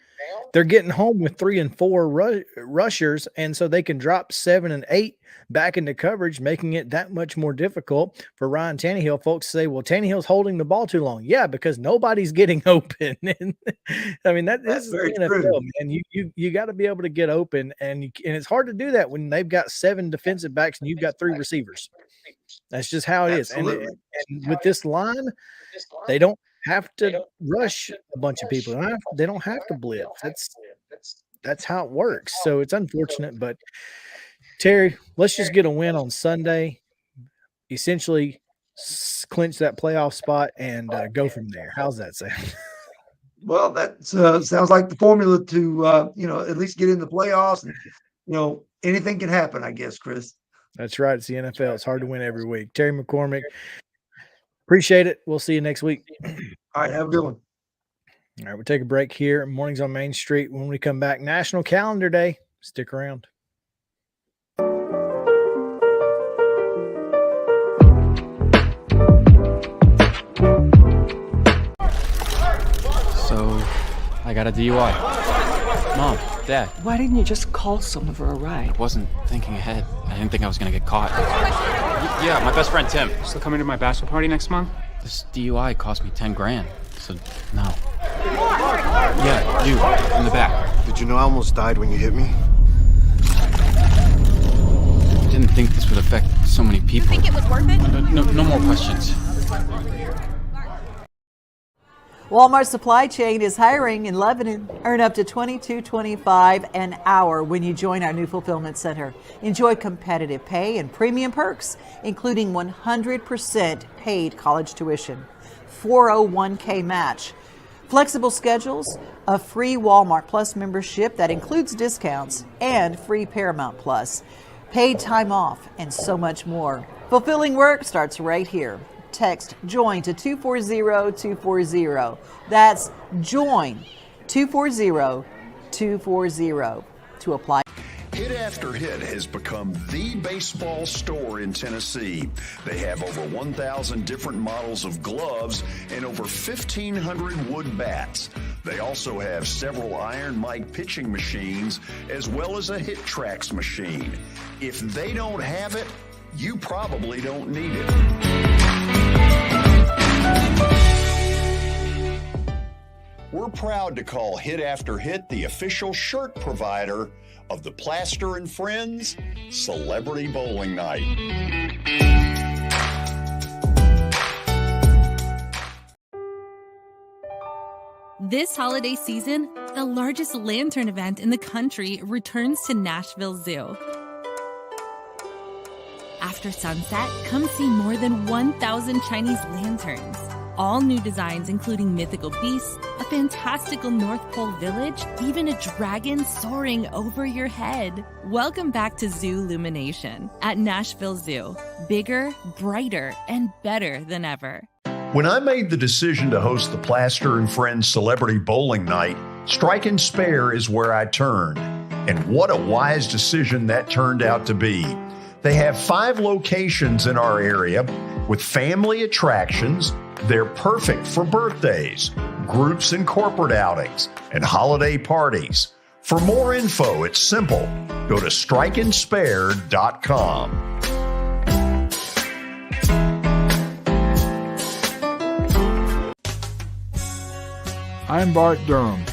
Speaker 1: they're getting home with 3 and 4 rushers, and so they can drop 7 and 8 back into coverage, making it that much more difficult for Ryan Tannehill. Folks say, well, Tannehill's holding the ball too long. Yeah, because nobody's getting open. And I mean, this is the NFL, man. You got to be able to get open, and it's hard to do that when they've got 7 defensive backs and you've got 3 receivers. That's just how it is. And with this line, they don't have to rush a bunch of people. They don't have to blitz. That's how it works. So it's unfortunate, but Terry, let's just get a win on Sunday, essentially clinch that playoff spot and go from there. How's that sound?
Speaker 18: Well, that sounds like the formula to at least get in the playoffs. And anything can happen, I guess, Chris.
Speaker 1: That's right. It's the NFL. It's hard to win every week. Terry McCormick, appreciate it. We'll see you next week.
Speaker 18: All right, have a good one.
Speaker 1: All right, we'll take a break here. Mornings on Main Street. When we come back, National Calendar Day. Stick around.
Speaker 11: So, I got a DUI.
Speaker 19: Mom, Dad.
Speaker 20: Why didn't you just call someone for a ride?
Speaker 19: I wasn't thinking ahead. I didn't think I was gonna get caught. Yeah, my best friend Tim.
Speaker 21: Still coming to my bachelor party next month?
Speaker 19: This DUI cost me 10 grand, so no. Yeah, you, in the back.
Speaker 22: Did you know I almost died when you hit me?
Speaker 19: I didn't think this would affect so many people.
Speaker 5: You think it was worth it?
Speaker 19: No more questions.
Speaker 3: Walmart Supply Chain is hiring in Lebanon. Earn up to $22.25 an hour when you join our new fulfillment center. Enjoy competitive pay and premium perks, including 100% paid college tuition, 401k match, flexible schedules, a free Walmart Plus membership that includes discounts, and free Paramount Plus, paid time off, and so much more. Fulfilling work starts right here. Text JOIN to 240-240. That's JOIN 240-240 to apply.
Speaker 4: Hit After Hit has become the baseball store in Tennessee. They have over 1,000 different models of gloves and over 1,500 wood bats. They also have several Iron Mike pitching machines as well as a Hit Trax machine. If they don't have it, you probably don't need it. We're proud to call Hit After Hit the official shirt provider of the Plaster and Friends Celebrity Bowling Night.
Speaker 7: This holiday season, the largest lantern event in the country returns to Nashville Zoo. After sunset, come see more than 1,000 Chinese lanterns. All new designs including mythical beasts, a fantastical North Pole village, even a dragon soaring over your head. Welcome back to Zoo Illumination at Nashville Zoo. Bigger, brighter, and better than ever.
Speaker 4: When I made the decision to host the Plaster and Friends Celebrity Bowling Night, Strike and Spare is where I turned. And what a wise decision that turned out to be. They have 5 locations in our area with family attractions. They're perfect for birthdays, groups and corporate outings, and holiday parties. For more info, it's simple. Go to strikeandspare.com.
Speaker 16: I'm Bart Durham.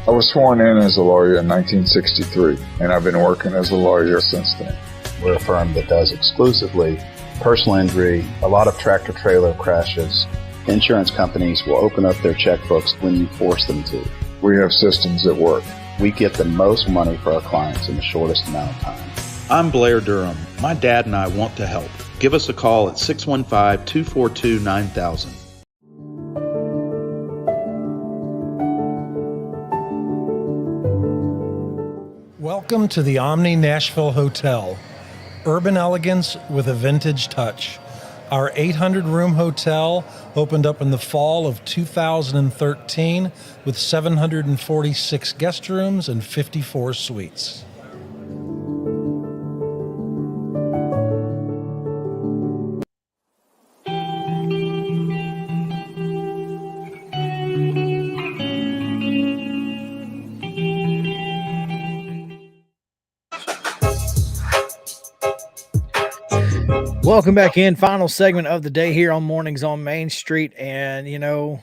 Speaker 23: I was sworn in as a lawyer in 1963, and I've been working as a lawyer since then.
Speaker 17: We're a firm that does exclusively personal injury, a lot of tractor trailer crashes. Insurance companies will open up their checkbooks when you force them to.
Speaker 23: We have systems that work.
Speaker 17: We get the most money for our clients in the shortest amount of time. I'm Blair Durham. My dad and I want to help. Give us a call at 615-242-9000.
Speaker 6: Welcome to the Omni Nashville Hotel. Urban elegance with a vintage touch. Our 800-room hotel opened up in the fall of 2013 with 746 guest rooms and 54 suites.
Speaker 1: Welcome back in. Final segment of the day here on Mornings on Main Street. And, you know,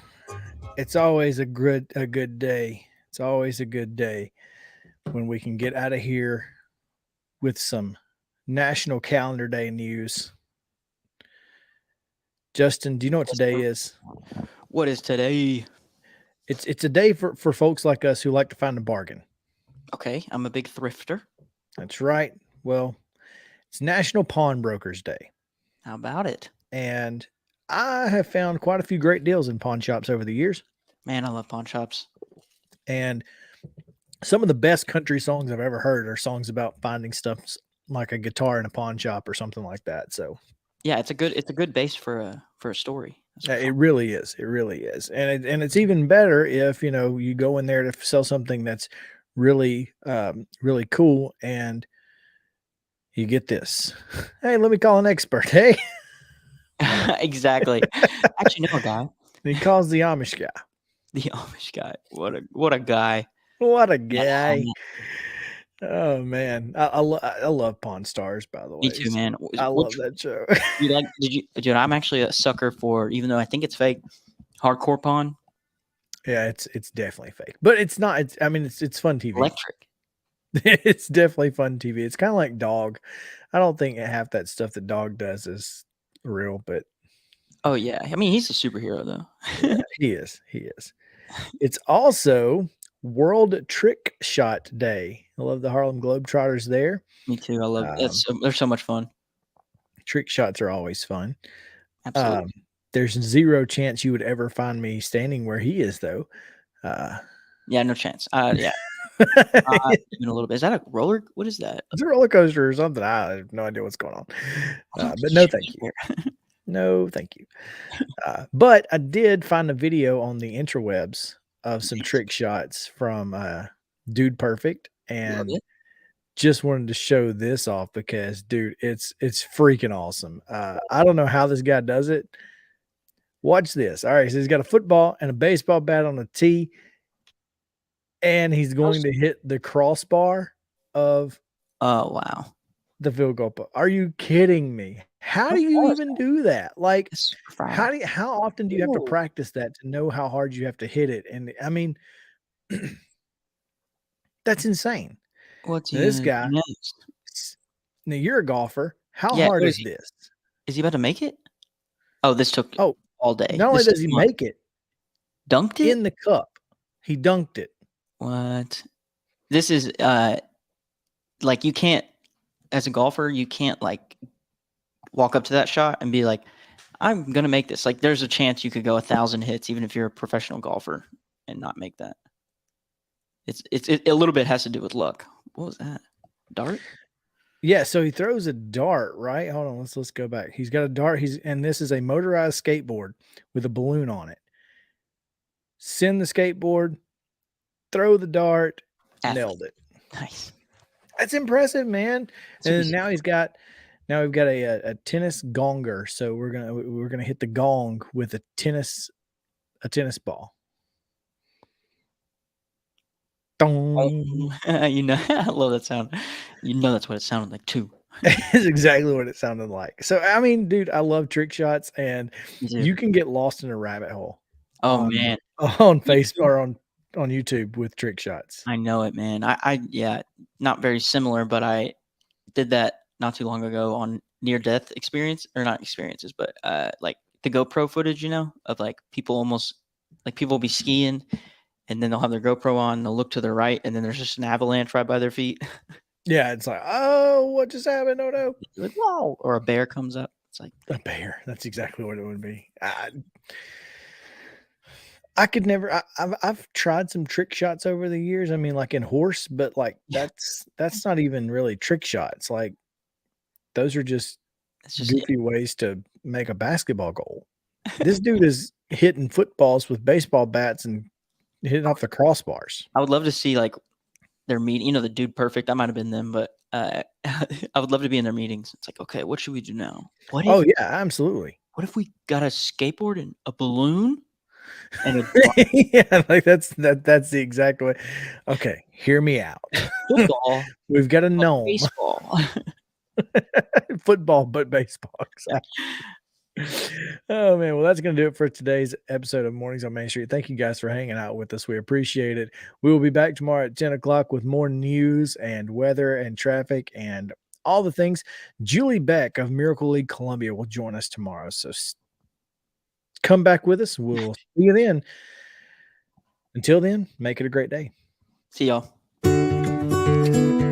Speaker 1: it's always a good day. It's always a good day when we can get out of here with some National Calendar Day news. Justin, do you know what today is?
Speaker 2: What is today?
Speaker 1: It's a day for folks like us who like to find a bargain.
Speaker 2: Okay, I'm a big thrifter.
Speaker 1: That's right. Well, it's National Pawnbrokers Day.
Speaker 2: How about it?
Speaker 1: And I have found quite a few great deals in pawn shops over the years.
Speaker 2: Man, I love pawn shops.
Speaker 1: And some of the best country songs I've ever heard are songs about finding stuff like a guitar in a pawn shop or something like that. So
Speaker 2: yeah, it's a good base for a story.
Speaker 1: It really is. It really is. And it's even better if, you know, you go in there to sell something that's really, really cool and you get this. Hey, let me call an expert. Hey.
Speaker 2: Exactly. Actually, know a guy.
Speaker 1: He calls the Amish guy.
Speaker 2: The Amish guy. What a guy.
Speaker 1: What a
Speaker 2: Yeah,
Speaker 1: guy. Oh, man. I love Pawn Stars, by the
Speaker 2: me
Speaker 1: way.
Speaker 2: too, man.
Speaker 1: I love
Speaker 2: Which
Speaker 1: that show.
Speaker 2: you like? Dude? I'm actually a sucker for, even though I think it's fake, hardcore pawn.
Speaker 1: Yeah, it's definitely fake, but it's not. I mean, it's fun TV.
Speaker 2: Electric.
Speaker 1: It's definitely fun TV. It's kind of like Dog. I don't think half that stuff that Dog does is real, but
Speaker 2: Oh yeah, I mean he's a superhero though.
Speaker 1: yeah, he is. He is. It's also World Trick Shot Day. I love the Harlem Globetrotters there.
Speaker 2: Me too. I love they're so much fun.
Speaker 1: Trick shots are always fun.
Speaker 2: Absolutely.
Speaker 1: There's zero chance you would ever find me standing where he is, though.
Speaker 2: Yeah, no chance. Yeah. Even a little bit. Is that a roller? What is that?
Speaker 1: It's a roller coaster or something. I have no idea what's going on. But no, thank you. No, thank you. But I did find a video on the interwebs of some trick shots from Dude Perfect, and just wanted to show this off because, dude, it's freaking awesome. I don't know how this guy does it. Watch this. All right, so he's got a football and a baseball bat on a tee, and he's going to hit the crossbar of
Speaker 2: wow,
Speaker 1: the field goal. Are you kidding me? How do you even do that? Like, how often do you have to practice that to know how hard you have to hit it? And I mean, that's insane.
Speaker 2: What's
Speaker 1: This guy? Now you're a golfer. How
Speaker 2: Yeah,
Speaker 1: hard
Speaker 2: who
Speaker 1: is
Speaker 2: is he?
Speaker 1: this?
Speaker 2: Is he about to make it? Oh, this took all day.
Speaker 1: Not only
Speaker 2: This
Speaker 1: does
Speaker 2: took
Speaker 1: he
Speaker 2: months.
Speaker 1: make it,
Speaker 2: Dunked it
Speaker 1: in the cup. He dunked it.
Speaker 2: What? This is like, you can't, as a golfer, you can't like walk up to that shot and be like, I'm gonna make this. Like, there's a chance you could go 1,000 hits even if you're a professional golfer and not make that. It's a little bit has to do with luck. What was that? Dart?
Speaker 1: Yeah, so he throws a dart, right? Hold on, let's go back. He's got a dart. And this is a motorized skateboard with a balloon on it. Send the skateboard, throw the dart, nailed it.
Speaker 2: Nice.
Speaker 1: That's impressive, man. And now we've got a tennis gonger. So we're gonna hit the gong with a tennis ball. Dong.
Speaker 2: You know, I love that sound. You know that's what it sounded like too.
Speaker 1: It's exactly what it sounded like. So I mean, dude, I love trick shots, and you can get lost in a rabbit hole.
Speaker 2: Oh man,
Speaker 1: on Facebook or on YouTube with trick shots.
Speaker 2: I know it, man. I yeah, not very similar, but I did that not too long ago on near death experience, or not experiences, but like the GoPro footage, you know, of like people will be skiing and then they'll have their GoPro on, they'll look to their right, and then there's just an avalanche right by their feet.
Speaker 1: Yeah, it's like, oh, what just happened? Oh no.
Speaker 2: Like, whoa, or a bear comes up. It's like
Speaker 1: a bear. That's exactly what it would be. I could never. I've tried some trick shots over the years. I mean, like in horse, but like that's not even really trick shots. Like those are just goofy ways to make a basketball goal. This dude is hitting footballs with baseball bats and hitting off the crossbars.
Speaker 2: I would love to see like their meeting. You know, the Dude Perfect. I might have been them, but I would love to be in their meetings. It's like, okay, what should we do now? What?
Speaker 1: Oh yeah, absolutely.
Speaker 2: What if we got a skateboard and a balloon? And
Speaker 1: yeah, like that's the exact way. Okay, hear me out.
Speaker 2: Football.
Speaker 1: We've got a gnome.
Speaker 2: Baseball.
Speaker 1: Football, but baseball. Exactly. Oh man, well that's gonna do it for today's episode of Mornings on Main Street. Thank you guys for hanging out with us. We appreciate it. We will be back tomorrow at 10 o'clock with more news and weather and traffic and all the things. Julie Beck of Miracle League Columbia will join us tomorrow. So come back with us. We'll see you then. Until then, make it a great day.
Speaker 2: See y'all.